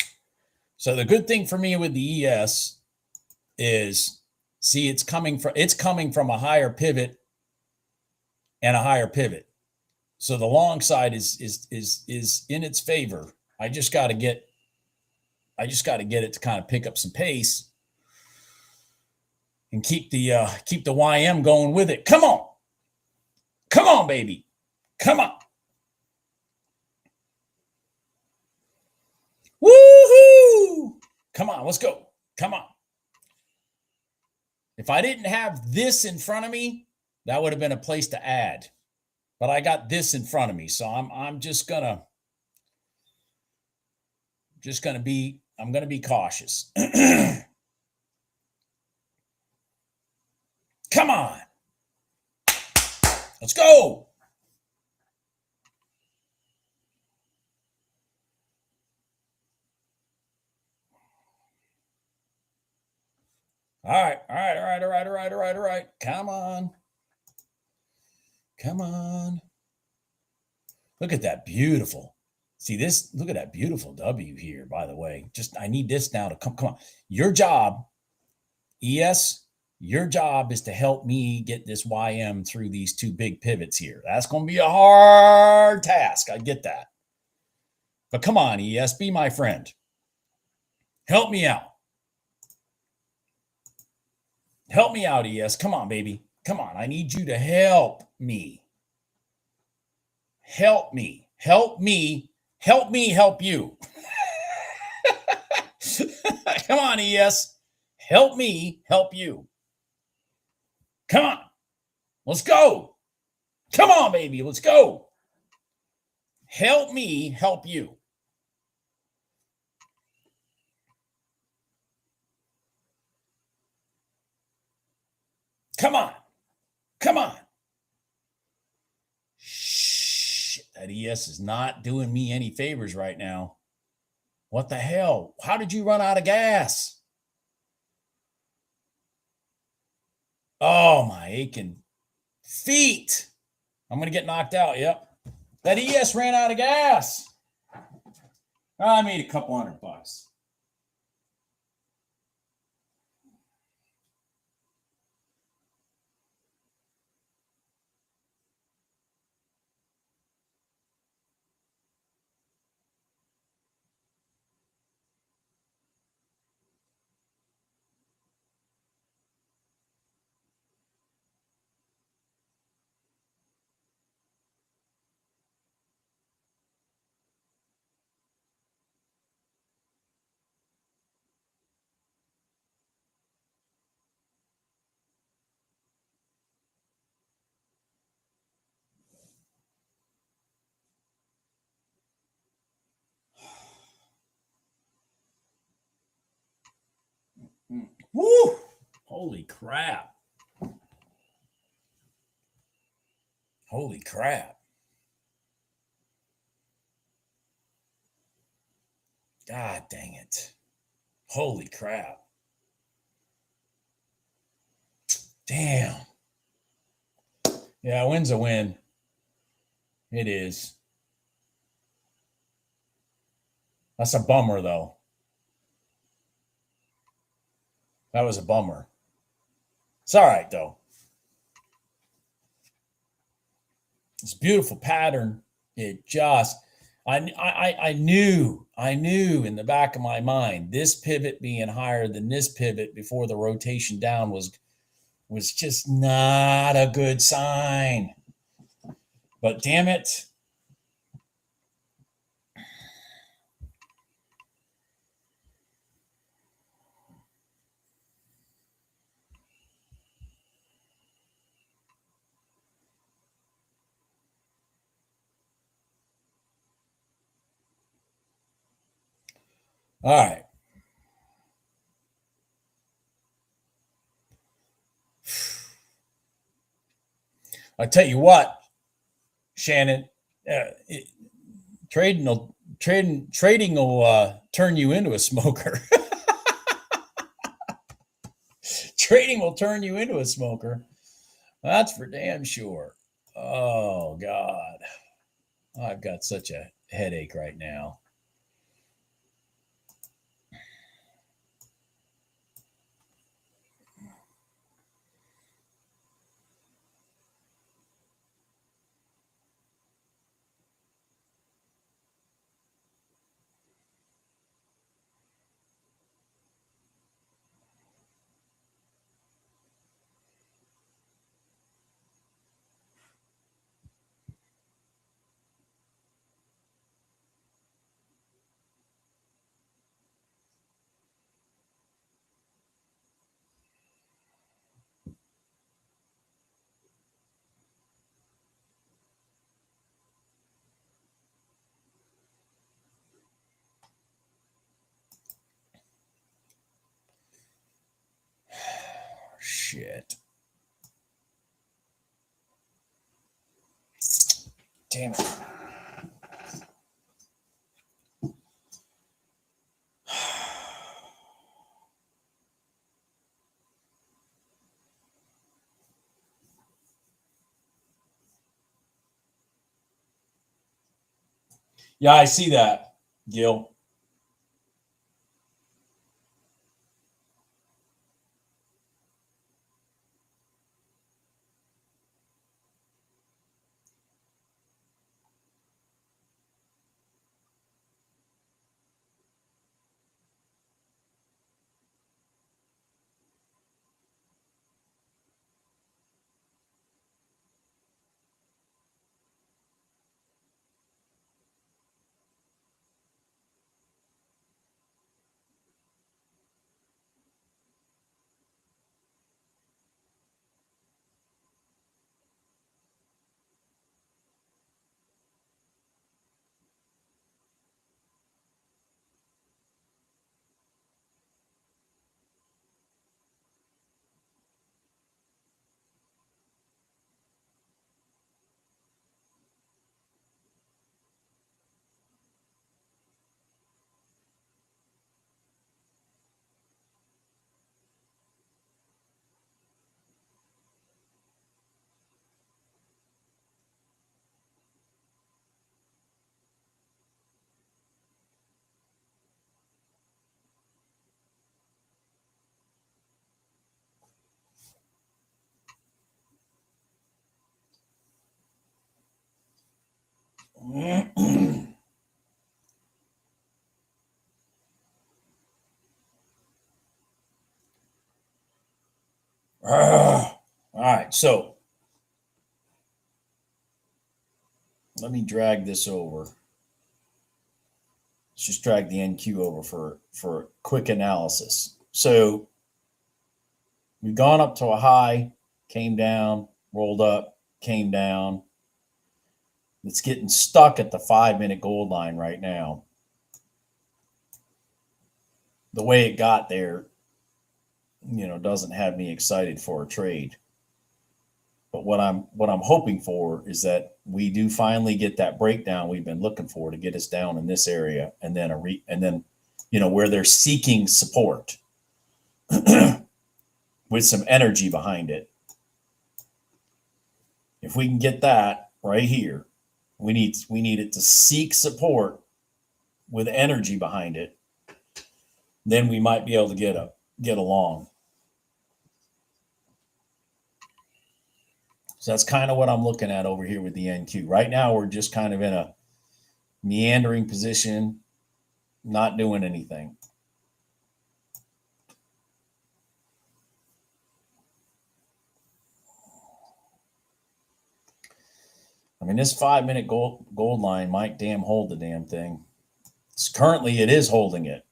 So the good thing for me with the ES is, see, it's coming from a higher pivot and a higher pivot. So the long side is in its favor. I just got to get it to kind of pick up some pace and keep the YM going with it. Come on, baby. Come on. Woohoo! Come on, let's go. Come on. If I didn't have this in front of me, that would have been a place to add. But I got this in front of me, so I'm just gonna be cautious. Come on. Let's go. All right. Come on. Look at that beautiful. See this? Look at that beautiful W here, by the way. I need this now to come on. Your job, ES, your job is to help me get this YM through these two big pivots here. That's going to be a hard task. I get that. But come on, ES, be my friend. Help me out. Help me out, ES. Come on, baby. Come on. I need you to help me. Help me. Help me. Help me help you. Come on, ES. Help me help you. Come on. Let's go. Come on, baby. Let's go. Help me help you. Come on. Come on. Shh. That ES is not doing me any favors right now. What the hell? How did you run out of gas? Oh, my aching feet. I'm going to get knocked out. Yep. That ES ran out of gas. I made a couple $100. Woo! Holy crap. Holy crap. God dang it. Holy crap. Damn. Yeah, a win's a win. It is. That's a bummer, though. That was a bummer. It's all right, though. It's a beautiful pattern. It just, I knew in the back of my mind, this pivot being higher than this pivot before the rotation down was just not a good sign. But damn it. All right. I tell you what, Shannon, trading will turn you into a smoker. Trading will turn you into a smoker. That's for damn sure. Oh God, I've got such a headache right now. Shit. Damn it. Yeah, I see that, Gil. All right, so let me drag this over. Let's just drag the NQ over for quick analysis. So we've gone up to a high, came down, rolled up, came down. It's getting stuck at the 5-minute gold line right now. The way it got there, doesn't have me excited for a trade. But what I'm hoping for is that we do finally get that breakdown we've been looking for to get us down in this area, and then where they're seeking support with some energy behind it. If we can get that right here, we need it to seek support with energy behind it. Then we might be able to get along. So that's kind of what I'm looking at over here with the NQ. Right now, we're just kind of in a meandering position, not doing anything. I mean, this 5-minute gold line might damn hold the damn thing. Currently, it is holding it.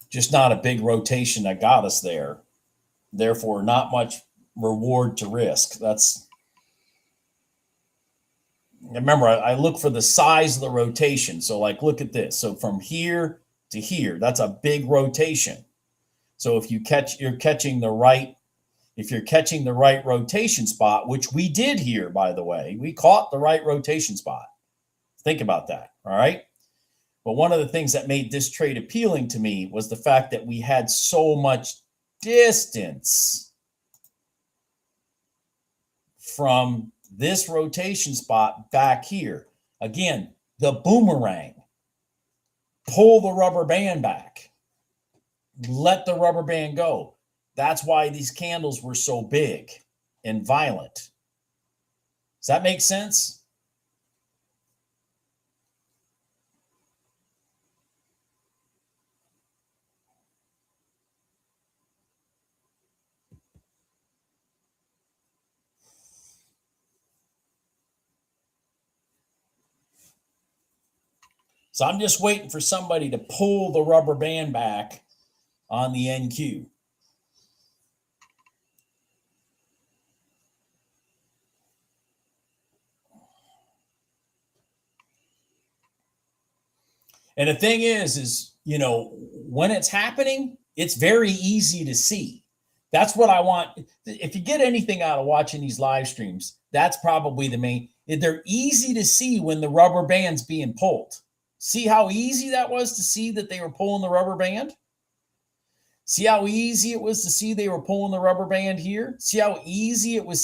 Just not a big rotation that got us there. Therefore, not much reward to risk. Remember, I look for the size of the rotation. So, like, look at this. So from here to here, that's a big rotation. So if you're catching the right rotation spot, which we did here, by the way, we caught the right rotation spot. Think about that. All right. But one of the things that made this trade appealing to me was the fact that we had so much distance from this rotation spot back here. Again, the boomerang. Pull the rubber band back. Let the rubber band go. That's why these candles were so big and violent. Does that make sense? So I'm just waiting for somebody to pull the rubber band back on the NQ. And the thing is, when it's happening, it's very easy to see. That's what I want. If you get anything out of watching these live streams, that's probably the main. They're easy to see when the rubber band's being pulled. See how easy that was to see that they were pulling the rubber band? See how easy it was to see they were pulling the rubber band here? See how easy it was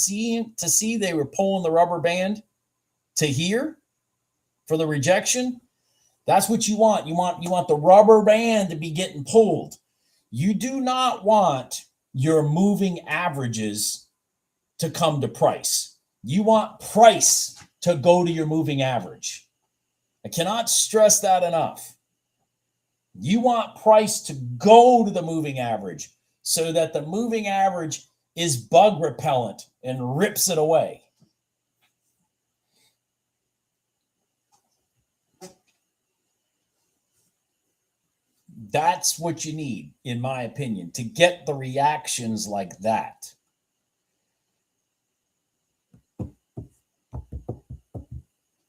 to see they were pulling the rubber band to here for the rejection? That's what you want. You want the rubber band to be getting pulled. You do not want your moving averages to come to price. You want price to go to your moving average. I cannot stress that enough. You want price to go to the moving average so that the moving average is bug repellent and rips it away. That's what you need, in my opinion, to get the reactions like that.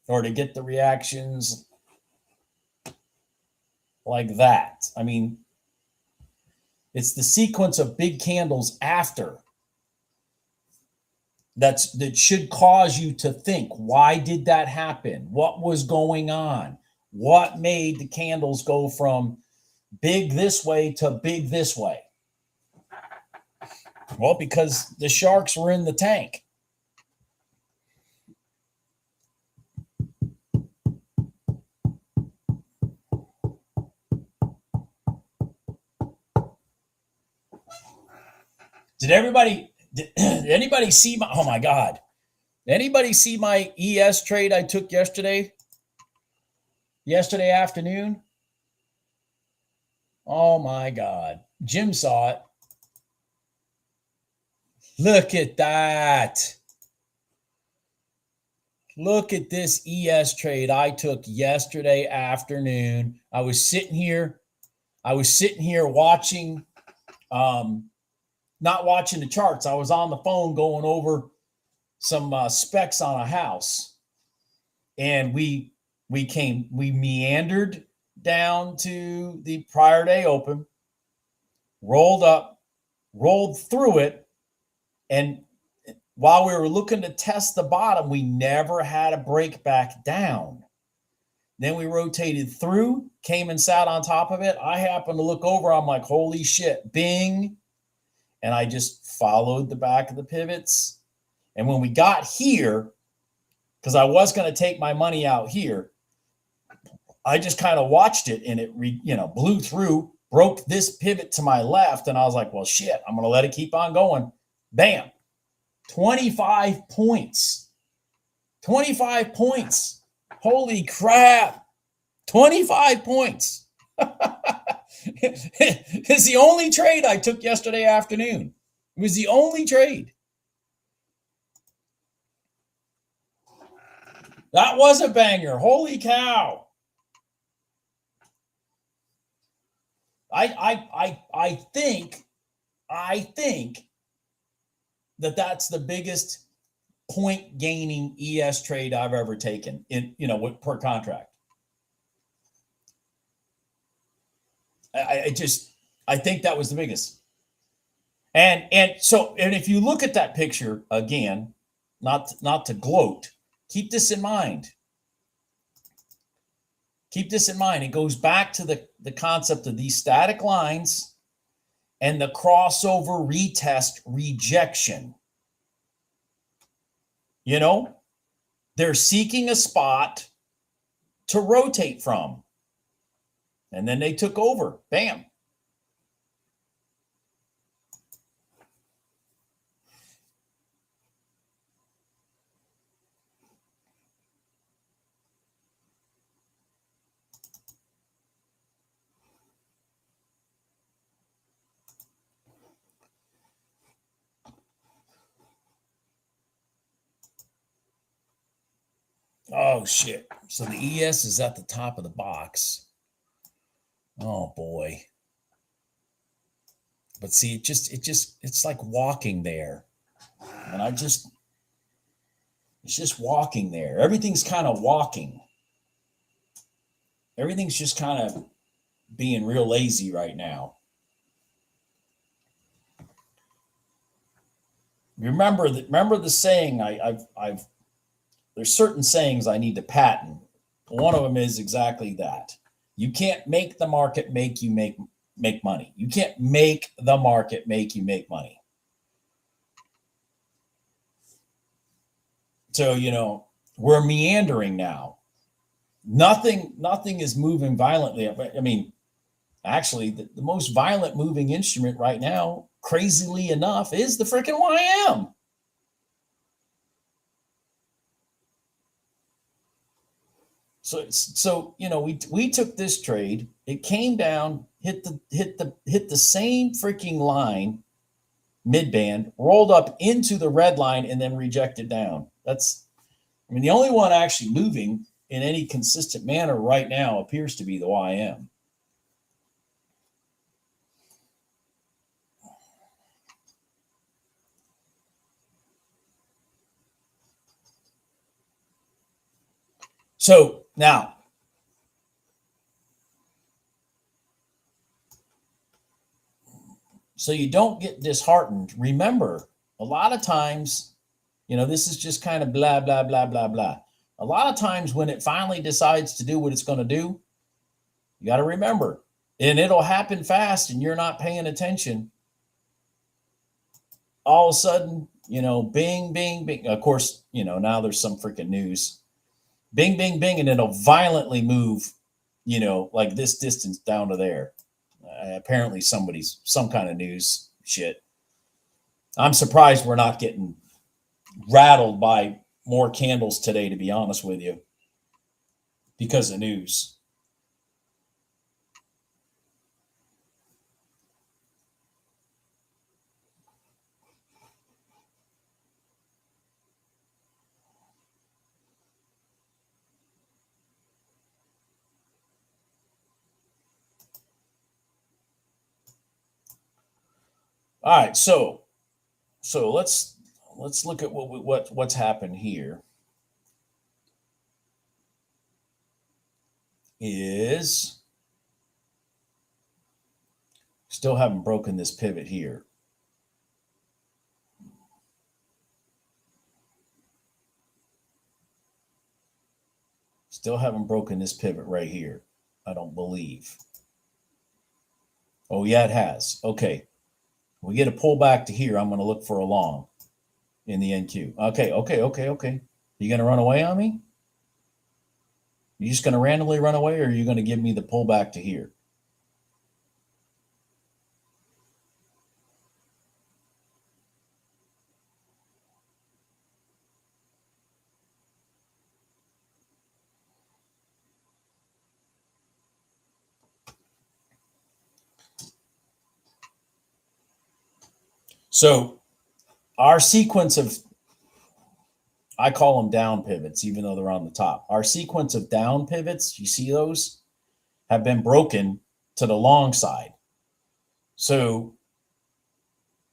Or to get the reactions like that. I mean, it's the sequence of big candles after that should cause you to think, why did that happen? What was going on? What made the candles go from big this way to big this way? Well, because the sharks were in the tank. Did anybody see my, oh my God. Did anybody see my ES trade I took yesterday afternoon? Oh my God. Jim saw it. Look at that. Look at this ES trade I took yesterday afternoon. I was sitting here watching, not watching the charts. I was on the phone going over some specs on a house. And we meandered down to the prior day open, rolled through it. And while we were looking to test the bottom, we never had a break back down. Then we rotated through, came and sat on top of it. I happened to look over. I'm like, holy shit, bing. And I just followed the back of the pivots. And when we got here, because I was going to take my money out here, I just kind of watched it and it blew through, broke this pivot to my left. And I was like, well, shit, I'm going to let it keep on going. Bam. 25 points. 25 points. Holy crap. 25 points. It's the only trade I took yesterday afternoon. It was the only trade. That was a banger. Holy cow. I think that that's the biggest point gaining ES trade I've ever taken in, per contract. I think that was the biggest. And if you look at that picture again, not to gloat, keep this in mind. Keep this in mind. It goes back to the concept of these static lines and the crossover retest rejection. They're seeking a spot to rotate from. And then they took over. Bam. Oh, shit. So the ES is at the top of the box. Oh, boy. But see, it's like walking there. And it's just walking there. Everything's kind of walking. Everything's just kind of being real lazy right now. Remember the saying I've there's certain sayings I need to patent. One of them is exactly that. You can't make the market make you make money. You can't make the market make you make money. So, we're meandering now. Nothing is moving violently. I mean, actually, the most violent moving instrument right now, crazily enough, is the freaking YM. So we took this trade. It came down, hit the same freaking line, mid-band, rolled up into the red line, and then rejected down. The only one actually moving in any consistent manner right now appears to be the YM. So now, so you don't get disheartened. Remember, a lot of times, this is just kind of blah, blah, blah, blah, blah. A lot of times when it finally decides to do what it's going to do, you got to remember, and it'll happen fast and you're not paying attention. All of a sudden, bing, bing, bing. Of course, now there's some freaking news. Bing, bing, bing, and it'll violently move, like this distance down to there. Apparently some kind of news shit. I'm surprised we're not getting rattled by more candles today, to be honest with you, because of news. All right, so let's look at what's happened here. Is still haven't broken this pivot here. Still haven't broken this pivot right here. I don't believe. Oh yeah, it has. Okay, we get a pullback to here. I'm going to look for a long in the NQ. Okay. You going to run away on me? You just going to randomly run away, or are you going to give me the pullback to here? So our sequence of, I call them down pivots, even though they're on the top. Our sequence of down pivots, you see those, have been broken to the long side. So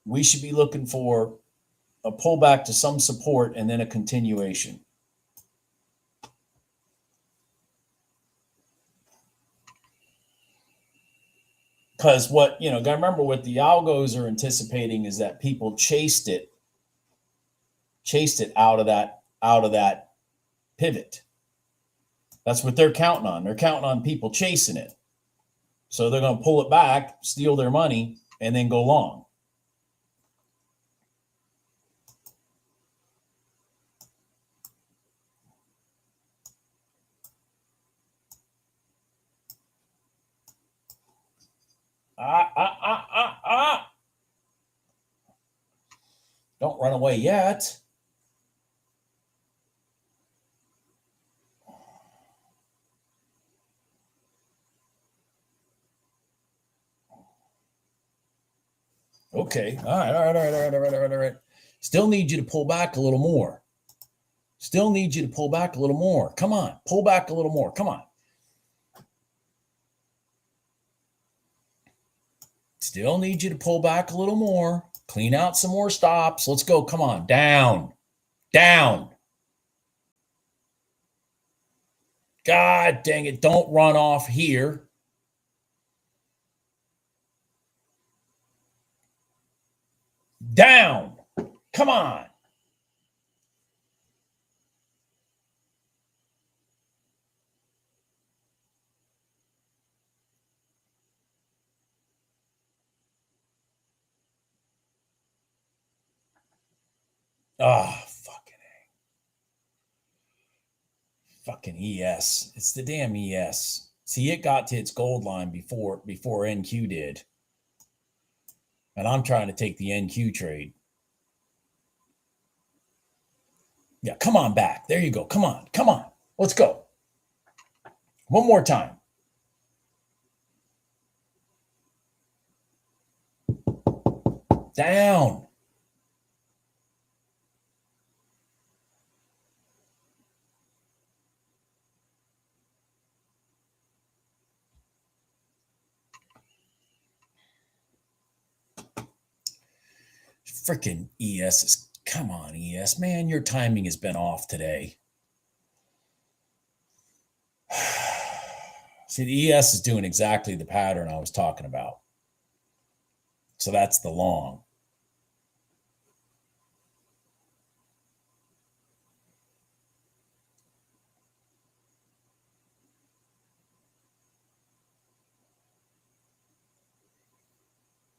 we should be looking for a pullback to some support and then a continuation. Because what, gotta remember what the algos are anticipating is that people chased it out of that pivot. That's what they're counting on. They're counting on people chasing it. So they're going to pull it back, steal their money, and then go long. Don't run away yet. Okay. All right. Still need you to pull back a little more. Come on. Pull back a little more. Come on. Still need you to pull back a little more. Clean out some more stops. Let's go. Come on. Down. God dang it. Don't run off here. Down. Come on. Oh, fucking ES. It's the damn ES. See, it got to its gold line before NQ did. And I'm trying to take the NQ trade. Yeah, come on back. There you go. Come on. Let's go. One more time. Down. Freaking ES is, come on, ES. Man, your timing has been off today. See, the ES is doing exactly the pattern I was talking about. So that's the long.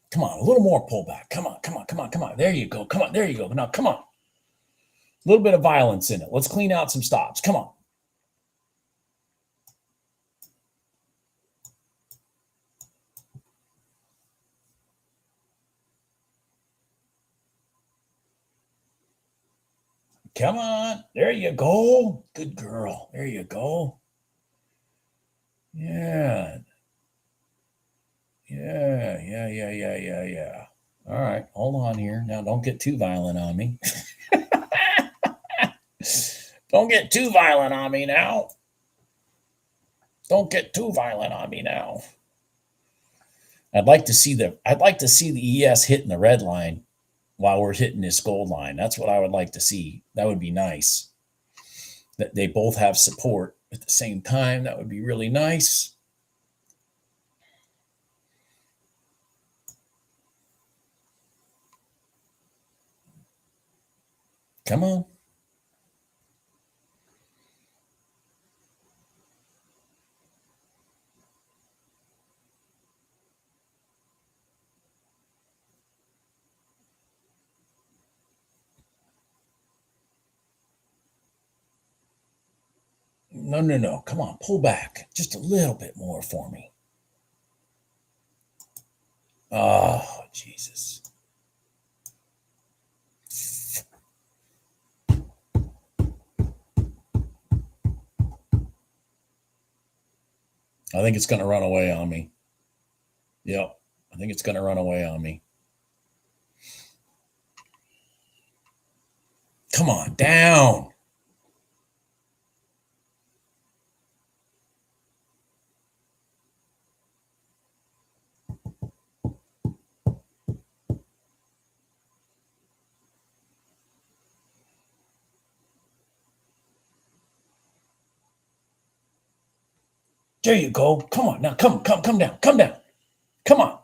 Come on, a little more pullback. Come on. There you go. Now, come on. A little bit of violence in it. Let's clean out some stops. Come on. Come on. There you go. Good girl. There you go. Yeah. Yeah. All right. Hold on here. Now, don't get too violent on me. Don't get too violent on me now. Don't get too violent on me now. I'd like to see the ES hitting the red line while we're hitting this gold line. That's what I would like to see. That would be nice. That they both have support at the same time. That would be really nice. Come on. No. Come on, pull back just a little bit more for me. Oh, Jesus. I think it's going to run away on me. Yep. I think it's going to run away on me. Come on, down. There you go. Come on now. Come down. Come down. Come on.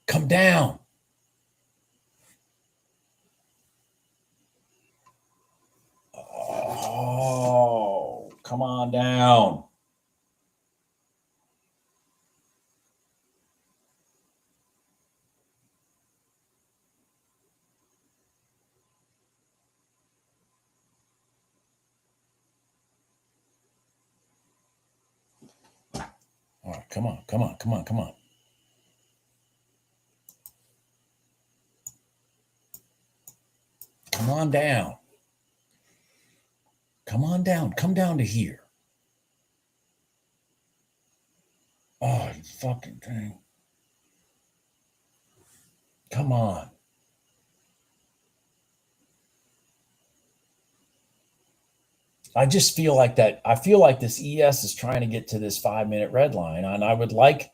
Come down. Oh, come on down. All right, come on. Come on down. Come on down. Come down to here. Oh, you fucking thing. Come on. I just feel like that. I feel like this ES is trying to get to this 5-minute red line, and I would like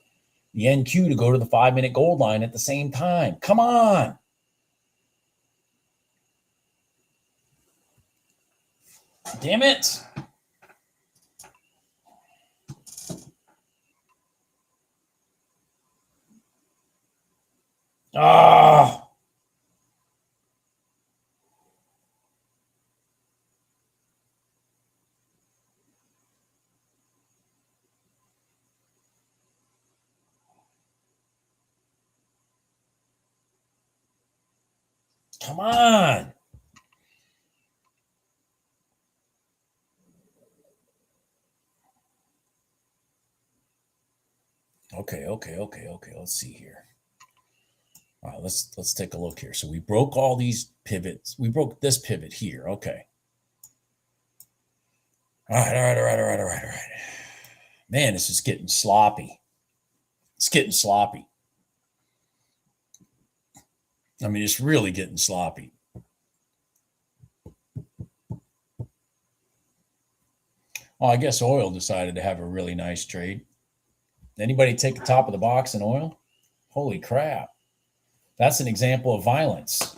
the NQ to go to the 5-minute gold line at the same time. Come on. Damn it. Ah. Come on. Okay. Let's see here. All right, let's take a look here. So we broke all these pivots. We broke this pivot here. Okay. All right. Man, this is getting sloppy. It's getting sloppy. I mean, it's really getting sloppy. Oh, I guess oil decided to have a really nice trade. Anybody take the top of the box in oil? Holy crap. That's an example of violence.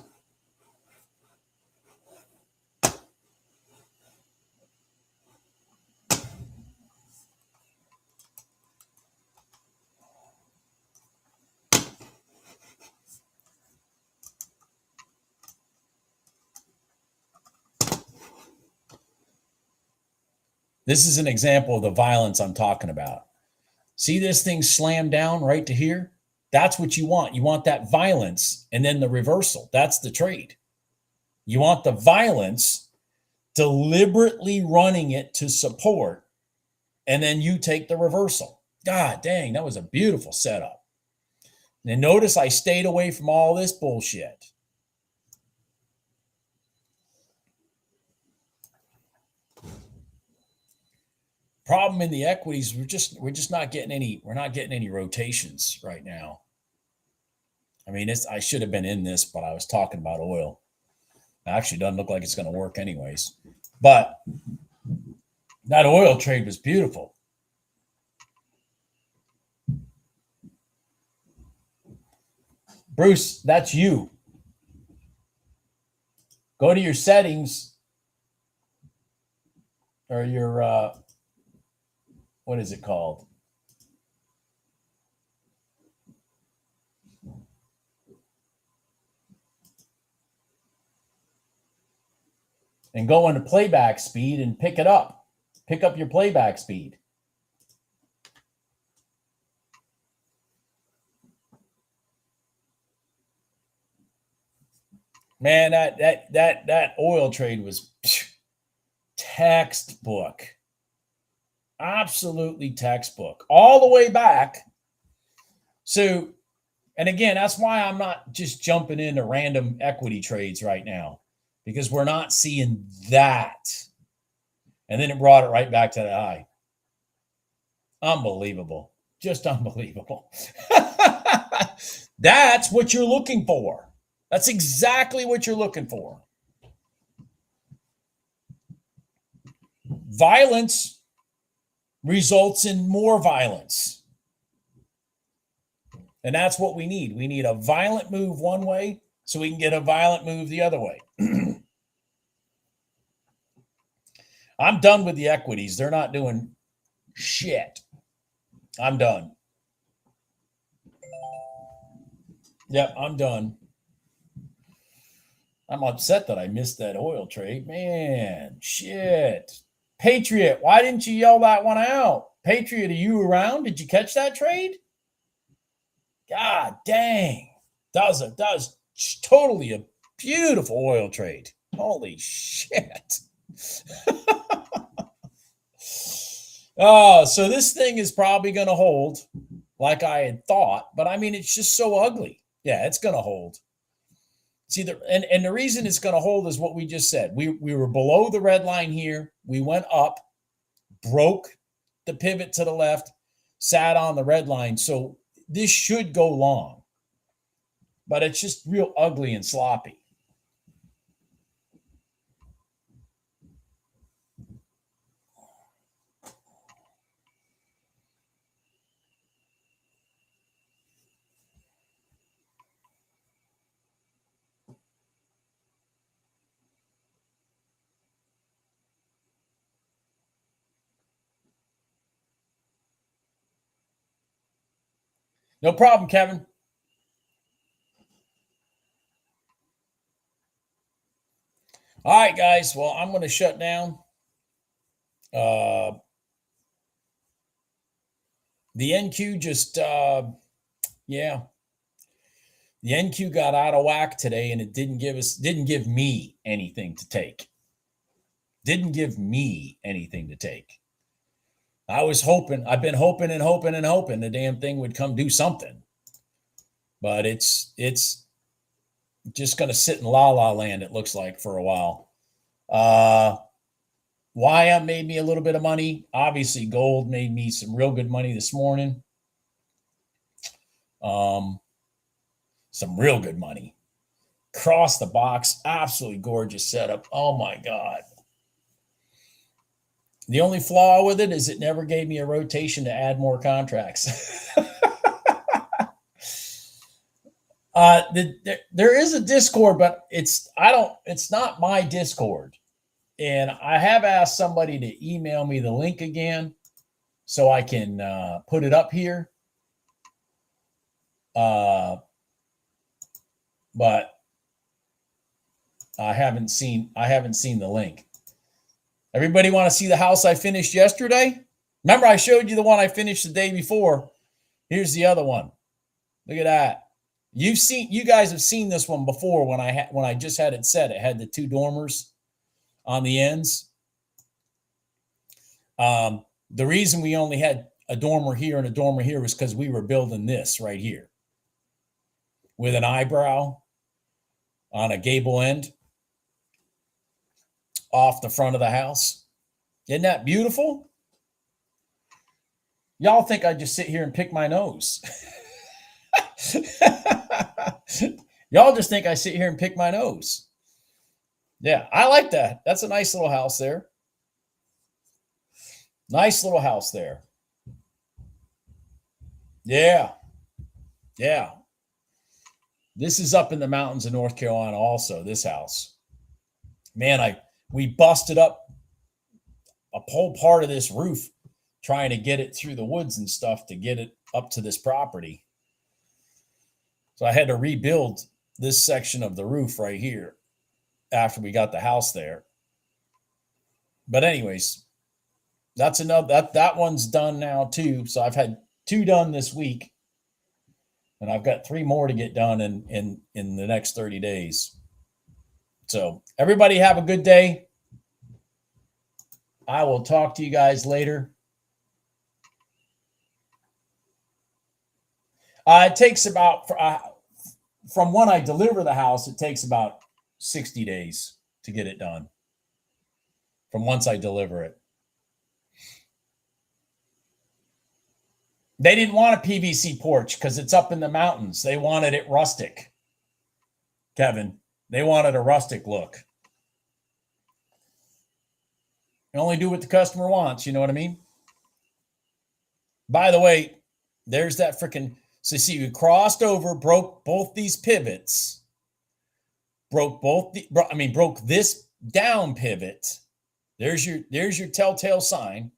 This is an example of the violence I'm talking about. See this thing slam down right to here? That's what you want. You want that violence and then the reversal. That's the trade. You want the violence, deliberately running it to support, and then you take the reversal. God dang, that was a beautiful setup. And notice I stayed away from all this bullshit. Problem in the equities, we're just not getting any, we're not getting any rotations right now. I mean, I should have been in this, but I was talking about oil. It actually doesn't look like it's going to work anyways. But that oil trade was beautiful. Bruce, that's you. Go to your settings or your what is it called? And go into playback speed and pick it up. Pick up your playback speed. Man, that oil trade was textbook. Absolutely textbook. All the way back. So, and again, that's why I'm not just jumping into random equity trades right now, because we're not seeing that. And then it brought it right back to the high. Unbelievable. Just unbelievable. That's what you're looking for. That's exactly what you're looking for. Violence results in more violence. And that's what we need. We need a violent move one way so we can get a violent move the other way. I'm done with the equities. They're not doing shit. I'm done. Yep, I'm done. I'm upset that I missed that oil trade. Man, shit. Patriot, why didn't you yell that one out? Patriot, are you around? Did you catch that trade? God dang. That was totally a beautiful oil trade. Holy shit. So this thing is probably going to hold like I had thought, but I mean, it's just so ugly. Yeah, it's going to hold. See, the reason it's going to hold is what we just said. We were below the red line here. We went up, broke the pivot to the left, sat on the red line. So this should go long, but it's just real ugly and sloppy. No problem, Kevin. All right, guys. Well, I'm going to shut down. The NQ just, yeah. The NQ got out of whack today, and it didn't give me anything to take. Didn't give me anything to take. I've been hoping the damn thing would come do something. But it's just going to sit in la-la land, it looks like, for a while. YM made me a little bit of money. Obviously, gold made me some real good money this morning. Some real good money. Cross the box, absolutely gorgeous setup. Oh my God. The only flaw with it is it never gave me a rotation to add more contracts. There is a Discord, but it's not my Discord. And I have asked somebody to email me the link again so I can put it up here. But I haven't seen the link. Everybody want to see the house I finished yesterday? Remember, I showed you the one I finished the day before. Here's the other one. Look at that. You guys have seen this one before when I just had it set. It had the two dormers on the ends. The reason we only had a dormer here and a dormer here was because we were building this right here. with an eyebrow on a gable end off the front of the house. Isn't that beautiful? Y'all think I just sit here and pick my nose. Y'all just think I sit here and pick my nose. Yeah, I like that. That's a nice little house there. Nice little house there. Yeah. Yeah. This is up in the mountains of North Carolina also, this house. Man, we busted up a whole part of this roof trying to get it through the woods and stuff to get it up to this property. So I had to rebuild this section of the roof right here after we got the house there. But anyways, that's another that one's done now too. So I've had 2 done this week. And I've got 3 more to get done in the next 30 days. So everybody have a good day. I will talk to you guys later. It takes about, from when I deliver the house, it takes about 60 days to get it done. From once I deliver it. They didn't want a PVC porch because it's up in the mountains. They wanted it rustic. Kevin, they wanted a rustic look. You only do what the customer wants, you know what I mean? By the way, there's that freaking, so see, we crossed over, broke both these pivots, broke this down pivot. There's your telltale sign.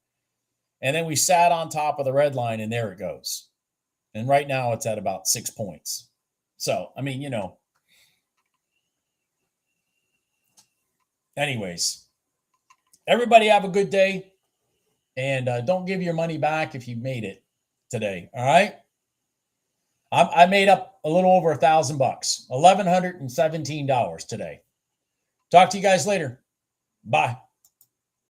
And then we sat on top of the red line, and there it goes. And right now it's at about 6 points. So, I mean, anyways, everybody have a good day. And don't give your money back if you made it today. All right. I made up a little over $1,000, $1,117 today. Talk to you guys later. Bye.